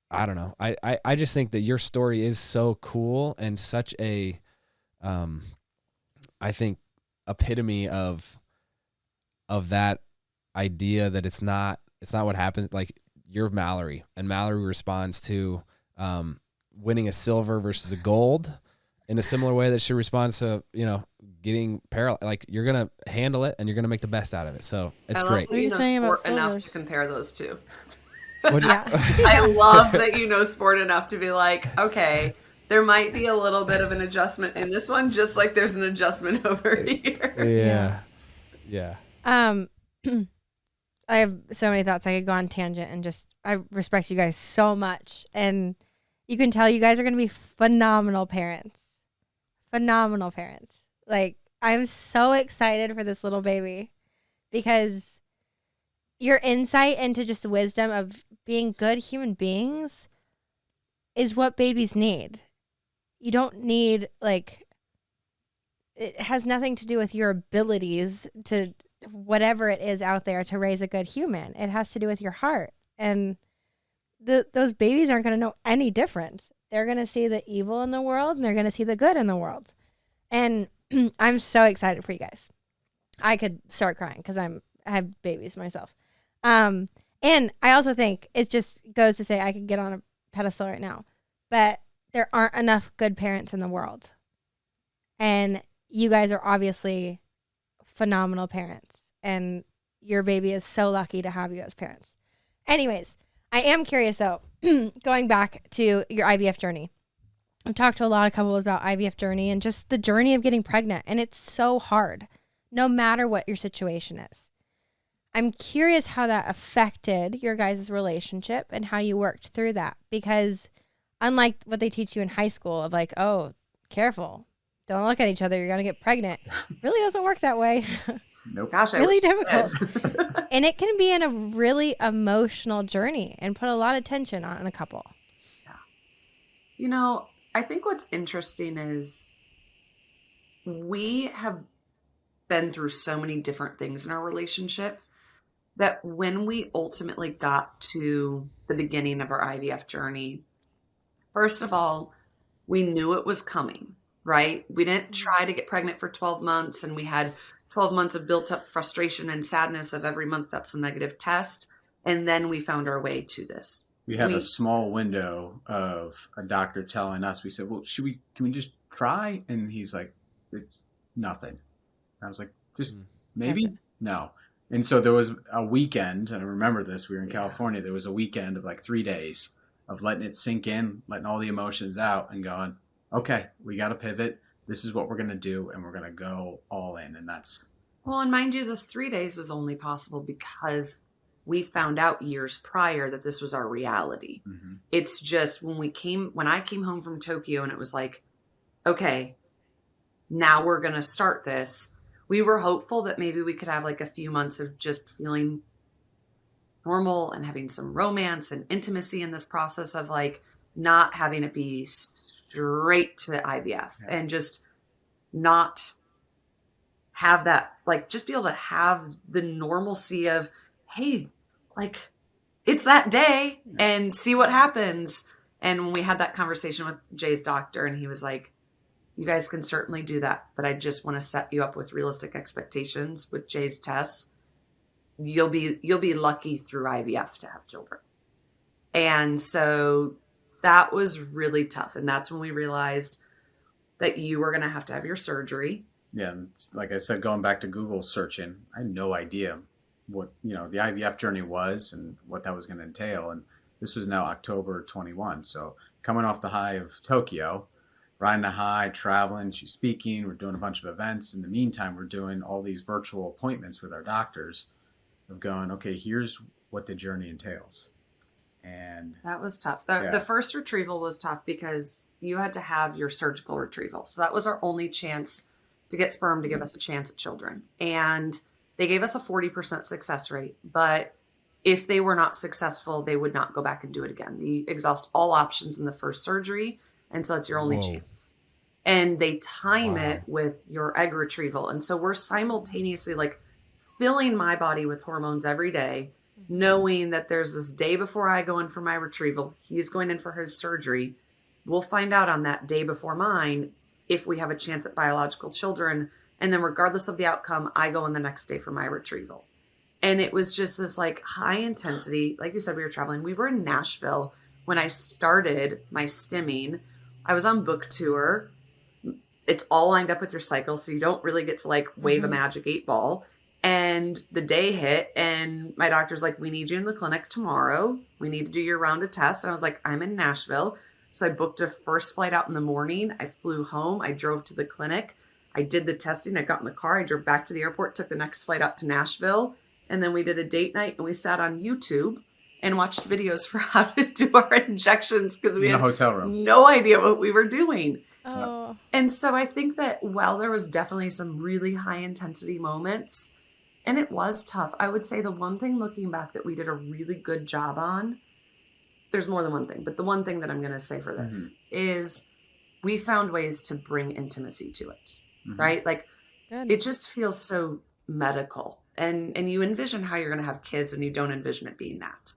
I don't know. I just think that your story is so cool and such a, I think, epitome of that idea that it's not what happens. Like, you're Mallory, and Mallory responds to winning a silver versus a gold in a similar way that she responds to, getting paralyzed. Like, you're going to handle it and you're going to make the best out of it. So it's great.
You know sport enough to compare those two. I love that you know sport enough to be like, okay, there might be a little bit of an adjustment in this one, just like there's an adjustment over here.
Yeah.
I have so many thoughts. I could go on tangent and I respect you guys so much. And you can tell you guys are going to be phenomenal parents. Phenomenal parents. Like, I'm so excited for this little baby because your insight into just the wisdom of being good human beings is what babies need. You don't need, like, it has nothing to do with your abilities to whatever it is out there to raise a good human. It has to do with your heart. And those babies aren't going to know any different. They're going to see the evil in the world and they're going to see the good in the world. And I'm so excited for you guys. I could start crying because I have babies myself. And I also think it just goes to say I could get on a pedestal right now, but there aren't enough good parents in the world. And you guys are obviously phenomenal parents, and your baby is so lucky to have you as parents. Anyways, I am curious though, going back to your IVF journey. I've talked to a lot of couples about IVF journey and just the journey of getting pregnant, and it's so hard no matter what your situation is. I'm curious how that affected your guys' relationship and how you worked through that. Because unlike what they teach you in high school of like, oh, careful, don't look at each other, you're going to get pregnant. Really doesn't work that way.
Nope.
Gosh,
Really difficult. And it can be in a really emotional journey and put a lot of tension on a couple.
Yeah. You know, I think what's interesting is we have been through so many different things in our relationship that when we ultimately got to the beginning of our IVF journey, first of all, we knew it was coming, right? We didn't try to get pregnant for 12 months and we had 12 months of built up frustration and sadness of every month that's a negative test. And then we found our way to this.
We had a small window of a doctor telling us, we said, well, can we just try? And he's like, it's nothing. I was like, just maybe?
Gotcha.
No. And so there was a weekend, and I remember this, we were in California, there was a weekend of like 3 days of letting it sink in, letting all the emotions out and going, okay, we got to pivot. This is what we're going to do. And we're going to go all in. And that's.
Well, and mind you, the 3 days was only possible because we found out years prior that this was our reality. Mm-hmm. It's just when I came home from Tokyo and it was like, okay, now we're going to start this. We were hopeful that maybe we could have like a few months of just feeling normal and having some romance and intimacy in this process of like not having it be straight to IVF and just not have that, like just be able to have the normalcy of, hey, like it's that day and see what happens. And when we had that conversation with Jay's doctor and he was like, you guys can certainly do that, but I just want to set you up with realistic expectations with Jay's tests. You'll be lucky through IVF to have children. And so that was really tough. And that's when we realized that you were going to have your surgery.
Yeah. And like I said, going back to Google searching, I had no idea what, the IVF journey was and what that was going to entail. And this was now October 21. So coming off the high of Tokyo, riding a high, traveling, she's speaking, we're doing a bunch of events. In the meantime, we're doing all these virtual appointments with our doctors of going, okay, here's what the journey entails. And
that was tough. The first retrieval was tough because you had to have your surgical retrieval. So that was our only chance to get sperm to give us a chance at children. And they gave us a 40% success rate. But if they were not successful, they would not go back and do it again. They exhaust all options in the first surgery. And so it's your only chance. And they time it with your egg retrieval. And so we're simultaneously like filling my body with hormones every day, knowing that there's this day before I go in for my retrieval, he's going in for his surgery. We'll find out on that day before mine if we have a chance at biological children. And then regardless of the outcome, I go in the next day for my retrieval. And it was just this like high intensity. Like you said, we were traveling. We were in Nashville when I started my stimming. I was on book tour. It's all lined up with your cycle, so you don't really get to like wave a magic 8-ball. And the day hit and my doctor's like, we need you in the clinic tomorrow. We need to do your round of tests. And I was like, I'm in Nashville. So I booked a first flight out in the morning. I flew home. I drove to the clinic. I did the testing. I got in the car. I drove back to the airport, took the next flight out to Nashville. And then we did a date night and we sat on YouTube and watched videos for how to do our injections because we had
hotel room.
No idea what we were doing.
Oh.
And so I think that while there was definitely some really high intensity moments, and it was tough, I would say the one thing looking back that we did a really good job on, there's more than one thing, but the one thing that I'm going to say for this is we found ways to bring intimacy to it, right? Like it just feels so medical and you envision how you're going to have kids and you don't envision it being that.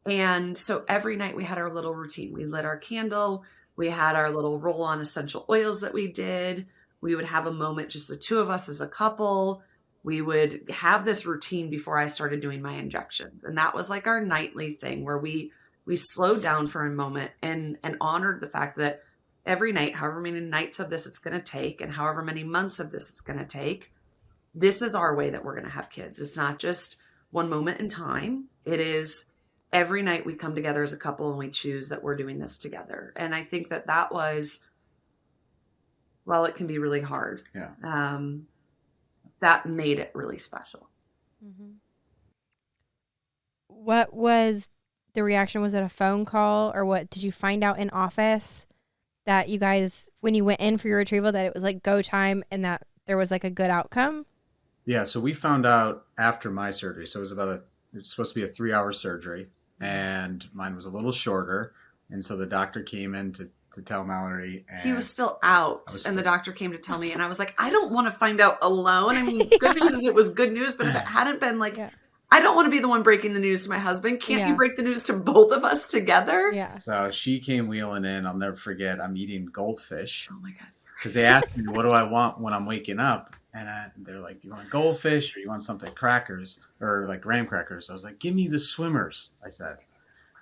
And so every night we had our little routine. We lit our candle. We had our little roll-on essential oils that we did. We would have a moment, just the two of us as a couple. We would have this routine before I started doing my injections. And that was like our nightly thing where we slowed down for a moment and honored the fact that every night, however many nights of this it's going to take and however many months of this it's going to take, this is our way that we're going to have kids. It's not just one moment in time. It is every night we come together as a couple and we choose that we're doing this together. And I think that was, well, it can be really hard.
Yeah.
That made it really special.
Mm-hmm. what was the reaction? Was it a phone call, or what? Did you find out in office that you guys, when you went in for your retrieval, that it was like go time and that there was like a good outcome?
Yeah, so we found out after my surgery. So it's supposed to be a 3-hour surgery, and mine was a little shorter. And so the doctor came in to tell Mallory. And
he was still out, and the doctor came to tell me, and I was like, I don't want to find out alone. I mean, good news is it was good news, but if it hadn't been like, I don't want to be the one breaking the news to my husband. Can't you break the news to both of us together?
Yeah.
So she came wheeling in. I'll never forget. I'm eating goldfish.
Oh my God.
Because they asked me, what do I want when I'm waking up? And they're like, you want goldfish or you want something crackers or like graham crackers? I was like, give me the swimmers, I said.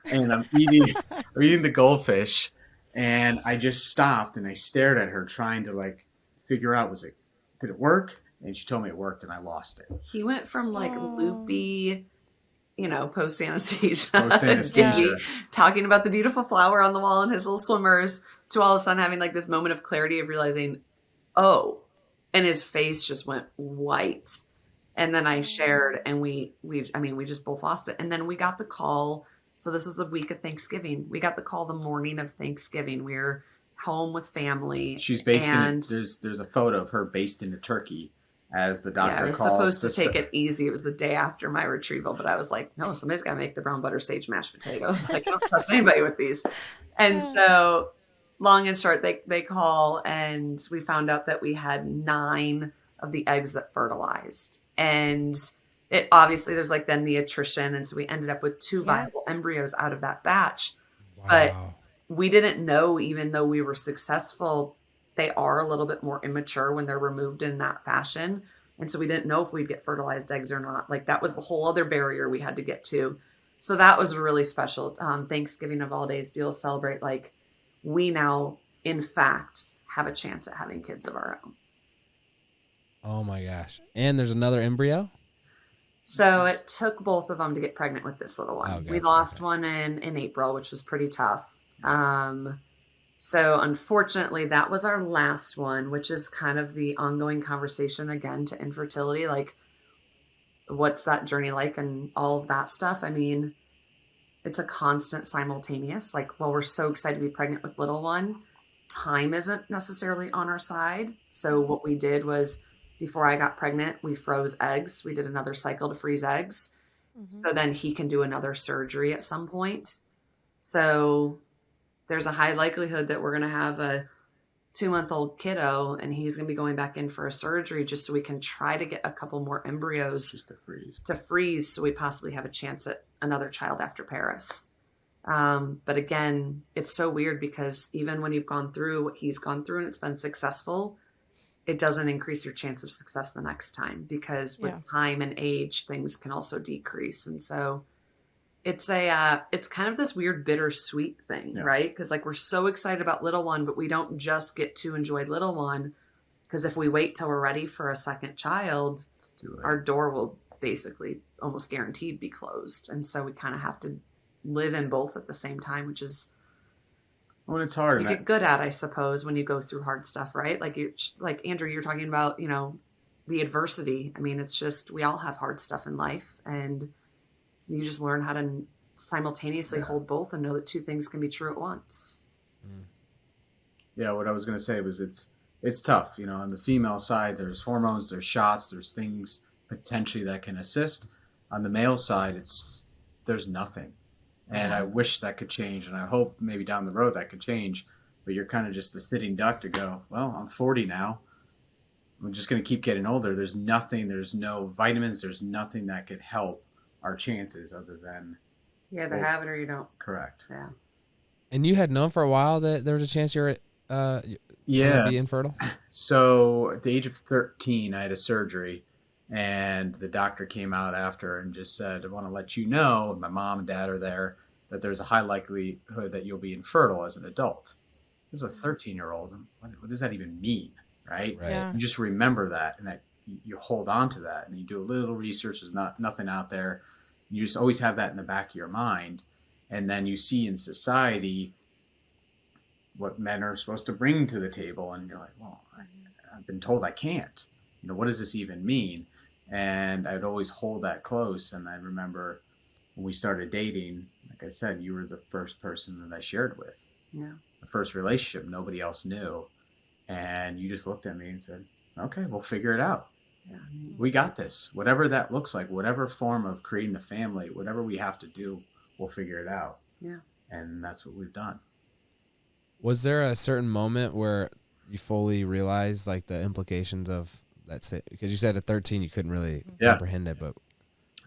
And I'm eating the goldfish. And I just stopped and I stared at her trying to like figure out, did it work? And she told me it worked and I lost it.
He went from like loopy, post anesthesia, talking about the beautiful flower on the wall and his little swimmers, to all of a sudden having like this moment of clarity of realizing, oh, and his face just went white. And then I shared, and we just both lost it. And then we got the call. So this was the week of Thanksgiving. We got the call the morning of Thanksgiving. We were home with family.
She's based there's a photo of her based in Turkey as the doctor calls.
I was supposed to take it easy. It was the day after my retrieval, but I was like, no, somebody's got to make the brown butter sage mashed potatoes. Like, I don't trust anybody with these. And so long and short, they call, and we found out that we had 9 of the eggs that fertilized. And it obviously there's like then the attrition. And so we ended up with 2 viable embryos out of that batch. Wow. But we didn't know, even though we were successful, they are a little bit more immature when they're removed in that fashion. And so we didn't know if we'd get fertilized eggs or not. Like that was the whole other barrier we had to get to. So that was really special. Thanksgiving of all days, be able to celebrate like we now, in fact, have a chance at having kids of our own.
Oh my gosh. And there's another embryo?
So it took both of them to get pregnant with this little one. Oh, gotcha. We lost one in April, which was pretty tough. So unfortunately, that was our last one, which is kind of the ongoing conversation again to infertility. Like, what's that journey like and all of that stuff? I mean, it's a constant simultaneous. Like, well, we're so excited to be pregnant with little one. Time isn't necessarily on our side. So what we did was, before I got pregnant, we froze eggs. We did another cycle to freeze eggs. Mm-hmm. So then he can do another surgery at some point. So there's a high likelihood that we're going to have a 2-month-old kiddo, and he's going to be going back in for a surgery just so we can try to get a couple more embryos
just
to freeze so we possibly have a chance at another child after Paris. But again, it's so weird because even when you've gone through what he's gone through and it's been successful, it doesn't increase your chance of success the next time, because with time and age, things can also decrease. And so it's kind of this weird bittersweet thing, right? Because like we're so excited about little one, but we don't just get to enjoy little one, because if we wait till we're ready for a second child, our door will basically almost guaranteed be closed. And so we kind of have to live in both at the same time, which is
when it's hard.
You get good at, I suppose, when you go through hard stuff, right? Like Andrew, you're talking about, the adversity. I mean, it's just, we all have hard stuff in life, and you just learn how to simultaneously hold both and know that 2 things can be true at once.
Yeah. What I was going to say was it's tough, on the female side, there's hormones, there's shots, there's things potentially that can assist. On the male side, there's nothing. And I wish that could change, and I hope maybe down the road that could change. But you're kind of just a sitting duck to go, well, I'm 40 now. I'm just going to keep getting older. There's nothing, there's no vitamins, there's nothing that could help our chances other than...
You either have it or you don't.
Correct.
Yeah.
And you had known for a while that there was a chance you're going to be infertile? So
at the age of 13, I had a surgery. And the doctor came out after and just said, I want to let you know, my mom and dad are there, that there's a high likelihood that you'll be infertile as an adult. This is a 13-year-old. What does that even mean? Right?
Yeah.
You just remember that, and that you hold on to that, and you do a little research. There's nothing out there. You just always have that in the back of your mind. And then you see in society what men are supposed to bring to the table. And you're like, well, I've been told I can't. What does this even mean? And I'd always hold that close. And I remember when we started dating, like I said, you were the first person that I shared with.
Yeah.
The first relationship, nobody else knew. And you just looked at me and said, okay, we'll figure it out.
Yeah.
We got this. Whatever that looks like, whatever form of creating a family, whatever we have to do, we'll figure it out.
Yeah.
And that's what we've done.
Was there a certain moment where you fully realized like the implications of that? Because you said at 13 you couldn't really comprehend it, but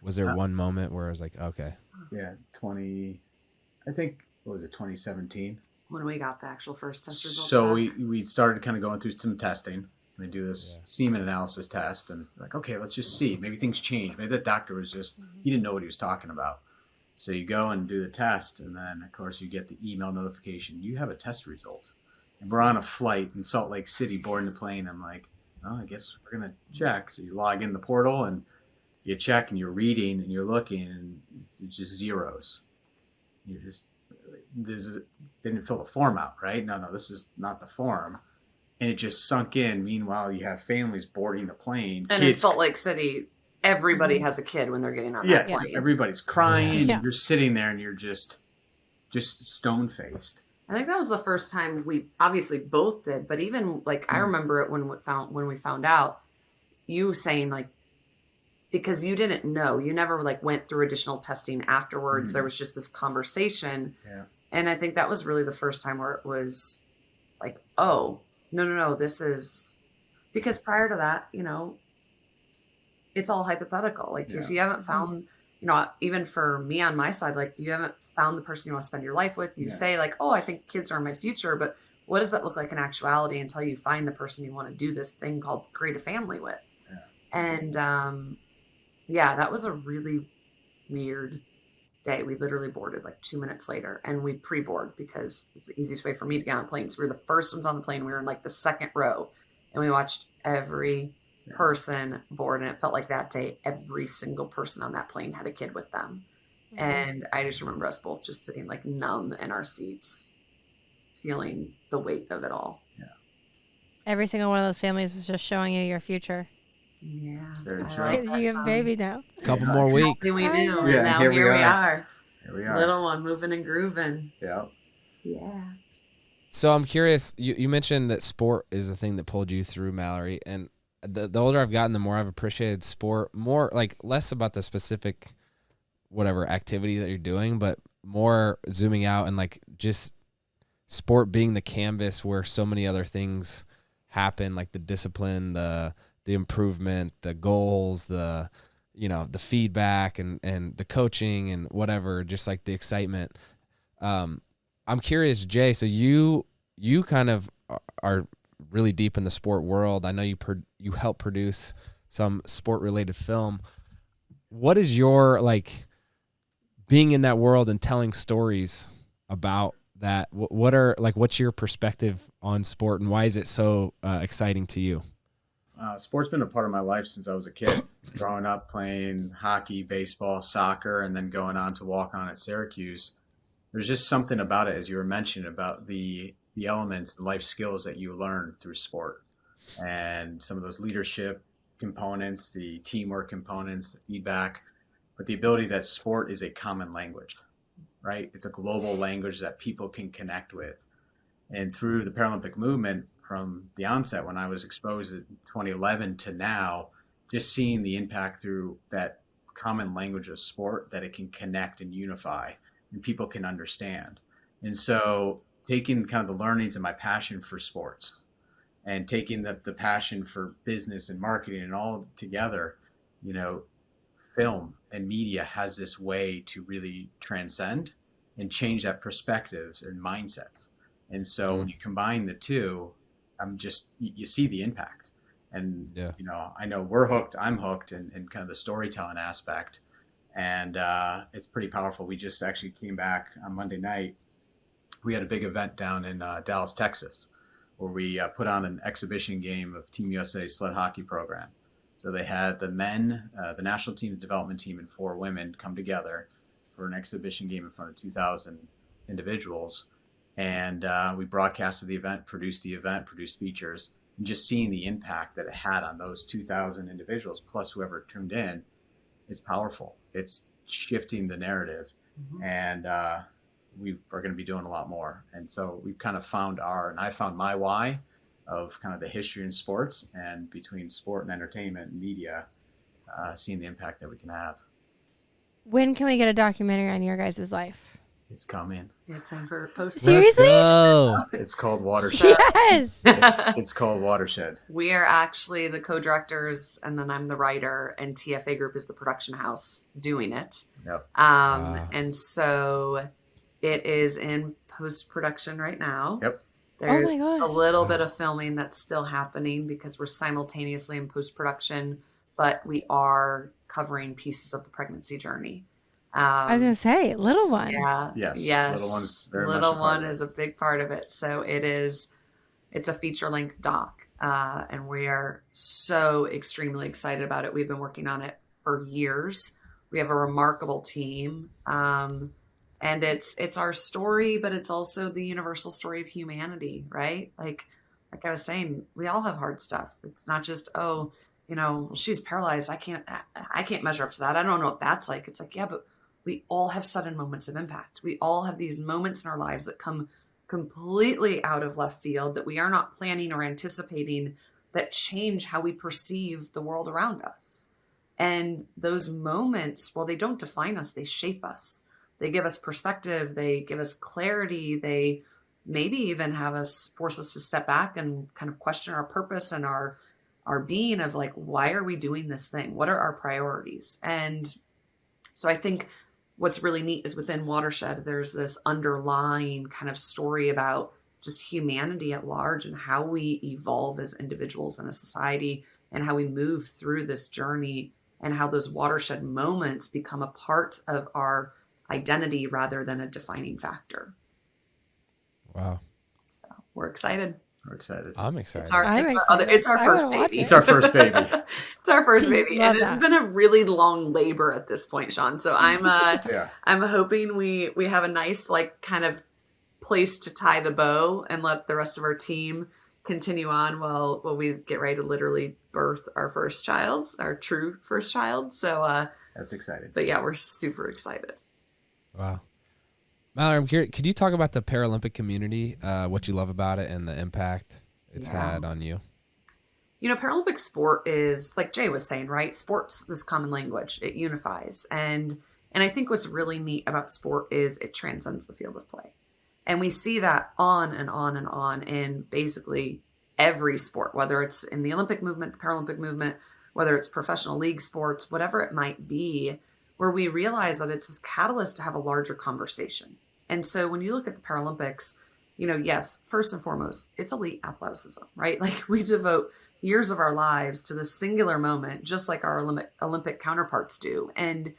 was there one moment where it was like, okay,
yeah, I think, what was it, 2017?
When we got the actual first test results.
So we started kind of going through some testing. They do this semen analysis test, and like, okay, let's just see. Maybe things change. Maybe the doctor was just, he didn't know what he was talking about. So you go and do the test, and then, of course, you get the email notification. You have a test result. And we're on a flight in Salt Lake City, boarding the plane. I'm like, oh, I guess we're going to check. So you log in the portal, and you check, and you're reading, and you're looking, and it's just zeros. You're just, they didn't fill the form out, right? No, this is not the form. And it just sunk in. Meanwhile, you have families boarding the plane.
And in Salt Lake City, everybody has a kid when they're getting on that plane.
Everybody's crying. And you're sitting there and you're just stone-faced.
I think that was the first time we obviously both did, but even like I remember it when we found out, you saying like, because you didn't know, you never like went through additional testing afterwards. There was just this conversation.
Yeah.
And I think that was really the first time where it was like, oh, no, this is, because prior to that, you know, it's all hypothetical. Like if you haven't found, you know, even for me on my side, like you haven't found the person you want to spend your life with, you say like, oh, I think kids are in my future, but what does that look like in actuality until you find the person you want to do this thing called create a family with? Yeah. And, that was a really weird day. We literally boarded like 2 minutes later, and we pre-board because it's the easiest way for me to get on planes. We were the first ones on the plane. We were in like the second row, and we watched every person board, and it felt like that day every single person on that plane had a kid with them. And I just remember us both just sitting like numb in our seats, feeling the weight of it all.
Every single one of those families was just showing you your future.
Yeah.
Because you have a baby now.
Couple more weeks.
We do.
Yeah,
now
here we
are.
Here we are.
Little one moving and grooving.
Yeah.
Yeah.
So I'm curious, you mentioned that sport is the thing that pulled you through, Mallory, and the older I've gotten, the more I've appreciated sport, more like less about the specific whatever activity that you're doing, but more zooming out and like just sport being the canvas where so many other things happen, like the discipline, the improvement, the goals, the feedback and the coaching and whatever, just like the excitement. I'm curious, Jay, so you kind of are really deep in the sport world. I know you help produce some sport related film. What is your like being in that world and telling stories about that? What's your perspective on sport, and why is it so exciting to you?
Sport's been a part of my life since I was a kid. Growing up playing hockey, baseball, soccer, and then going on to walk on at Syracuse. There's just something about it, as you were mentioning, about the elements, the life skills that you learn through sport, and some of those leadership components, the teamwork components, the feedback, but the ability that sport is a common language, right? It's a global language that people can connect with. And through the Paralympic movement, from the onset when I was exposed in 2011 to now, just seeing the impact through that common language of sport, that it can connect and unify and people can understand. And so taking kind of the learnings and my passion for sports and taking the passion for business and marketing and all together, film and media has this way to really transcend and change that perspectives and mindsets. And so when you combine the two, you see the impact. And, I know we're hooked, I'm hooked in kind of the storytelling aspect. And it's pretty powerful. We just actually came back on Monday night. We had a big event down in Dallas, Texas, where we put on an exhibition game of Team USA sled hockey program. So they had the men, the national team, the development team, and 4 women come together for an exhibition game in front of 2,000 individuals. And we broadcasted the event, produced features, and just seeing the impact that it had on those 2,000 individuals, plus whoever tuned in, it's powerful. It's shifting the narrative.
Mhm.
And we are going to be doing a lot more. And so we've kind of found and I found my why of kind of the history in sports, and between sport and entertainment and media, seeing the impact that we can have.
When can we get a documentary on your guys' life?
It's coming.
It's time for post.
Seriously?
Go.
It's called Watershed.
Yes.
It's called Watershed.
We are actually the co-directors, and then I'm the writer, and TFA Group is the production house doing it.
Yep.
And so it is in post-production right now.
Yep.
There's
Oh my gosh.
a little bit of filming that's still happening because we're simultaneously in post-production, but we are covering pieces of the pregnancy journey.
I was going to say, little one.
Yeah.
Yes.
Yes.
Little one's very much a
Little
part
one
of it.
is a big part of it. So it's a feature-length doc, and we are so extremely excited about it. We've been working on it for years. We have a remarkable team, and it's our story, but it's also the universal story of humanity, right? Like I was saying, we all have hard stuff. It's not just, she's paralyzed. I can't measure up to that. I don't know what that's like. It's like, yeah, but we all have sudden moments of impact. We all have these moments in our lives that come completely out of left field that we are not planning or anticipating, that change how we perceive the world around us. And those moments, well, they don't define us, they shape us. They give us perspective, they give us clarity, they maybe even force us to step back and kind of question our purpose and our being of like, why are we doing this thing? What are our priorities? And so I think what's really neat is within Watershed, there's this underlying kind of story about just humanity at large and how we evolve as individuals in a society and how we move through this journey and how those watershed moments become a part of our identity rather than a defining factor.
Wow.
So we're excited.
We're excited.
I'm excited.
It's our first baby.
It's our first baby.
It's our first baby.
Love
And it's
that.
been a really long labor at this point, Shawn. So I'm
Yeah.
I'm hoping we have a nice like kind of place to tie the bow and let the rest of our team continue on while we get ready to literally birth our first child, our true first child. So
That's exciting.
but yeah, we're super excited.
Wow. Mallory, I'm curious, could you talk about the Paralympic community, what you love about it and the impact it's had on you?
Paralympic sport is, like Jay was saying, right? Sport's this common language. It unifies. And I think what's really neat about sport is it transcends the field of play. And we see that on and on and on in basically every sport, whether it's in the Olympic movement, the Paralympic movement, whether it's professional league sports, whatever it might be, where we realize that it's this catalyst to have a larger conversation. And so when you look at the Paralympics, yes, first and foremost, it's elite athleticism, right? Like we devote years of our lives to this singular moment, just like our Olympic counterparts do. And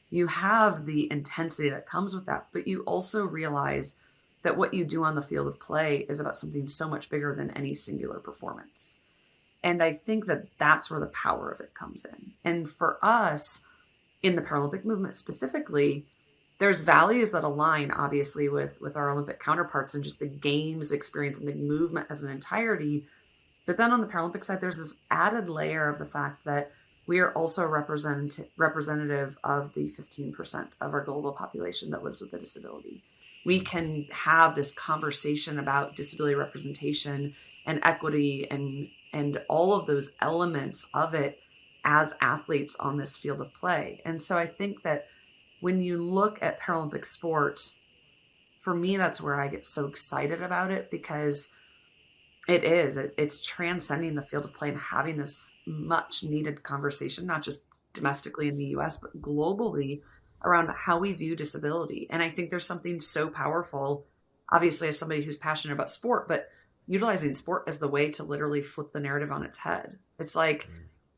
you have the intensity that comes with that, but you also realize that what you do on the field of play is about something so much bigger than any singular performance. And I think that that's where the power of it comes in. And for us in the Paralympic movement specifically, there's values that align obviously with our Olympic counterparts and just the games experience and the movement as an entirety. But then on the Paralympic side, there's this added layer of the fact that we are also representative of the 15% of our global population that lives with a disability. We can have this conversation about disability representation and equity and all of those elements of it as athletes on this field of play. And so I think that when you look at Paralympic sport, for me, that's where I get so excited about it, because it's transcending the field of play and having this much needed conversation, not just domestically in the US, but globally around how we view disability. And I think there's something so powerful, obviously as somebody who's passionate about sport, but utilizing sport as the way to literally flip the narrative on its head. It's like,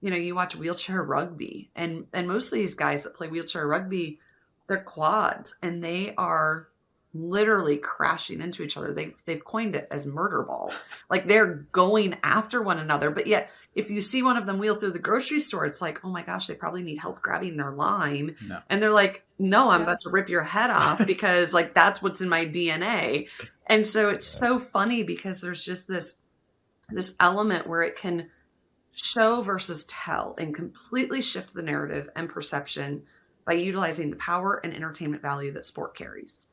you watch wheelchair rugby and most of these guys that play wheelchair rugby, they're quads and they are literally crashing into each other. They've coined it as murder ball. Like they're going after one another. But yet if you see one of them wheel through the grocery store, it's like, oh my gosh, they probably need help grabbing their line.
No.
And they're like, no, I'm about to rip your head off because like, that's what's in my DNA. And so it's so funny because there's just this element where it can show versus tell and completely shift the narrative and perception by utilizing the power and entertainment value that sport carries.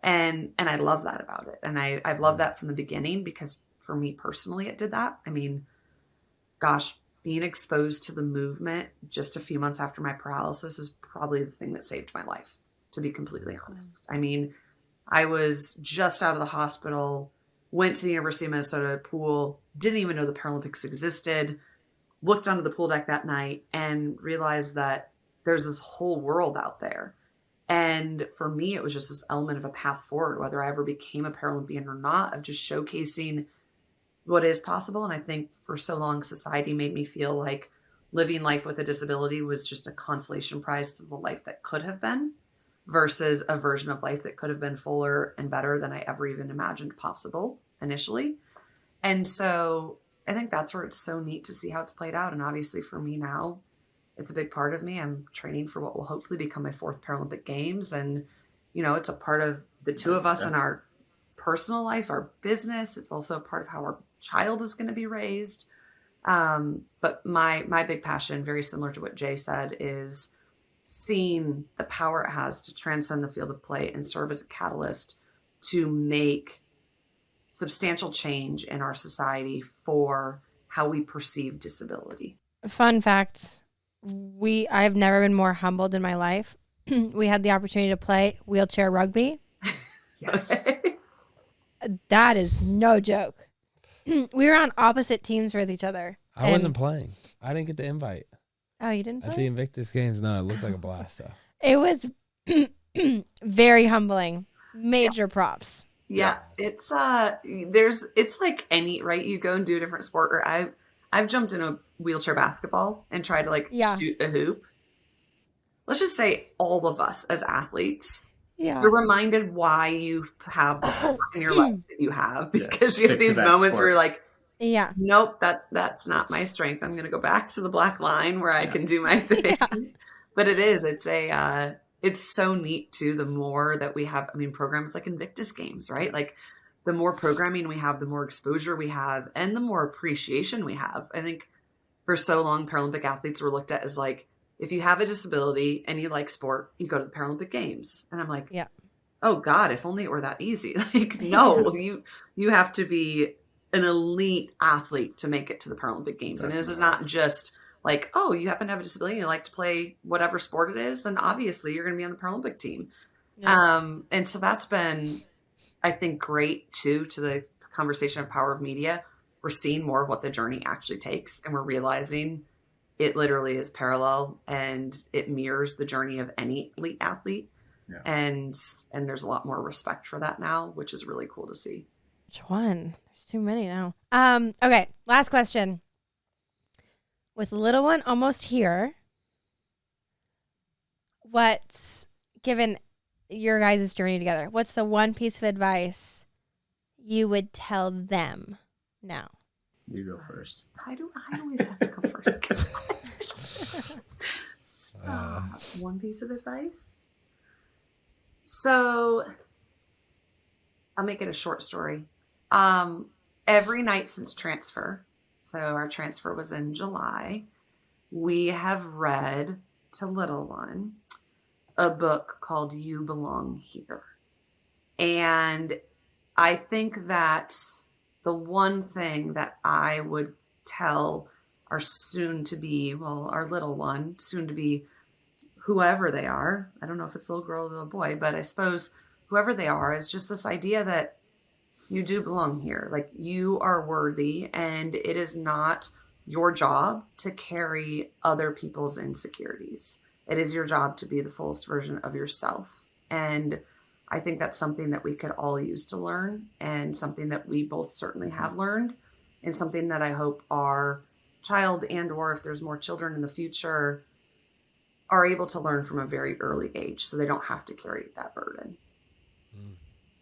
And I love that about it. And I've loved that from the beginning, because for me personally, it did that. I mean, gosh, being exposed to the movement just a few months after my paralysis is probably the thing that saved my life, to be completely honest. I mean, I was just out of the hospital, went to the University of Minnesota pool, didn't even know the Paralympics existed, looked onto the pool deck that night and realized that there's this whole world out there. And for me, it was just this element of a path forward, whether I ever became a Paralympian or not, of just showcasing what is possible. And I think for so long, society made me feel like living life with a disability was just a consolation prize to the life that could have been, versus a version of life that could have been fuller and better than I ever even imagined possible initially. And so I think that's where it's so neat to see how it's played out. And obviously for me now, it's a big part of me. I'm training for what will hopefully become my 4th Paralympic Games. And, you know, it's a part of the two of us in our personal life, our business. It's also a part of how our child is going to be raised. But my big passion, very similar to what Jay said, is seeing the power it has to transcend the field of play and serve as a catalyst to make substantial change in our society for how we perceive disability.
Fun fact, I've never been more humbled in my life. We had the opportunity to play wheelchair rugby.
Yes.
That is no joke. We were on opposite teams with each other.
I wasn't playing. I didn't get the invite.
Oh, you didn't play?
At the Invictus Games, no, it looked like a blast though.
It was very humbling. Major props.
Yeah, it's like any, right? You go and do a different sport, or I've jumped in a wheelchair basketball and tried to shoot a hoop. Let's just say all of us as athletes, you're reminded why you have the sport in your life that you have, because you have these moments where you're like, nope, that's not my strength. I'm going to go back to the black line where I can do my thing. But it's so neat too. The more that we have, I mean, programs like Invictus Games, right? Like the more programming we have, the more exposure we have, and the more appreciation we have. I think for so long, Paralympic athletes were looked at as like, if you have a disability and you like sport, you go to the Paralympic Games. And I'm like, oh God, if only it were that easy. Like, no, you have to be an elite athlete to make it to the Paralympic Games. And this is not just like, oh, you happen to have a disability and you like to play whatever sport it is, then obviously you're going to be on the Paralympic team. And so that's been, I think, great too, to the conversation of power of media. We're seeing more of what the journey actually takes, and we're realizing it literally is parallel and it mirrors the journey of any elite athlete. And there's a lot more respect for that now, which is really cool to see.
Which one? There's too many now. Okay, last question. With the little one almost here, what's, given your guys' journey together, what's the one piece of advice you would tell them now?
You go first.
Why do I always have to go first? Stop. One piece of advice. So I'll make it a short story. Every night since transfer, so our transfer was in July, we have read to little one a book called You Belong Here. And I think that the one thing that I would tell our our little one, soon to be whoever they are, I don't know if it's a little girl or a little boy, but I suppose whoever they are, is just this idea that you do belong here. Like, you are worthy, and it is not your job to carry other people's insecurities. It is your job to be the fullest version of yourself. And I think that's something that we could all use to learn, and something that we both certainly have learned, and something that I hope our child, and or if there's more children in the future, are able to learn from a very early age, so they don't have to carry that burden.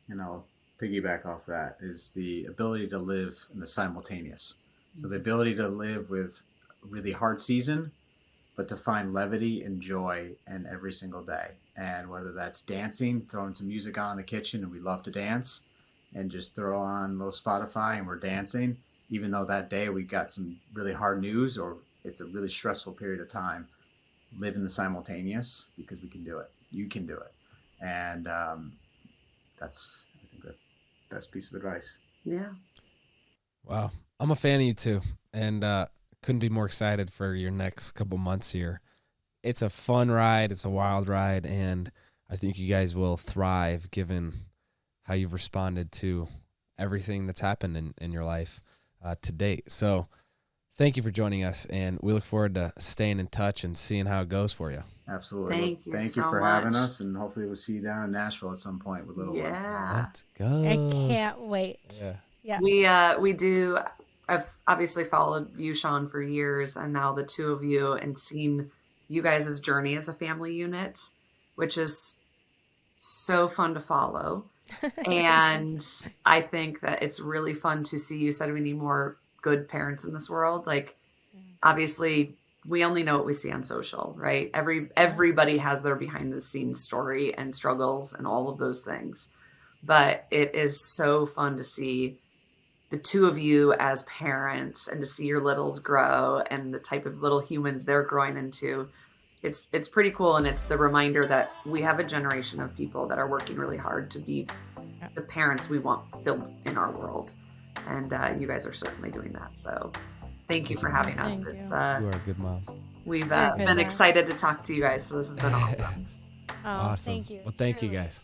And I'll piggyback off that, is the ability to live in the simultaneous. So the ability to live with a really hard season, but to find levity and joy in every single day. And whether that's dancing, throwing some music on in the kitchen, and we love to dance, and just throw on a little Spotify and we're dancing, even though that day we got some really hard news or it's a really stressful period of time. live in the simultaneous, because we can do it. You can do it. And I think that's the best piece of advice.
Yeah.
Wow. I'm a fan of you too. And couldn't be more excited for your next couple months here. It's a fun ride. It's a wild ride. And I think you guys will thrive given how you've responded to everything that's happened in your life to date. So thank you for joining us. And we look forward to staying in touch and seeing how it goes for you.
Absolutely.
Thank you
Thank
so
you for
much.
having us. And hopefully we'll see you down in Nashville at some point with little one.
Yeah.
Let's go.
I can't wait.
Yeah.
We do. I've obviously followed you, Shawn, for years, and now the two of you, and seen you guys' journey as a family unit, which is so fun to follow. And I think that it's really fun to see. You said we need more good parents in this world. Like, obviously, we only know what we see on social, right? Everybody has their behind the scenes story and struggles and all of those things. But it is so fun to see the two of you as parents and to see your littles grow and the type of little humans they're growing into. It's pretty cool. And it's the reminder that we have a generation of people that are working really hard to be the parents we want filled in our world. And you guys are certainly doing that. So thank you for having us.
Thank
It's
You are a good mom.
we've
You're a good
been
mom.
excited to talk to you guys. So this has been awesome.
Oh,
Awesome.
thank you.
Well, thank you
Truly.
guys.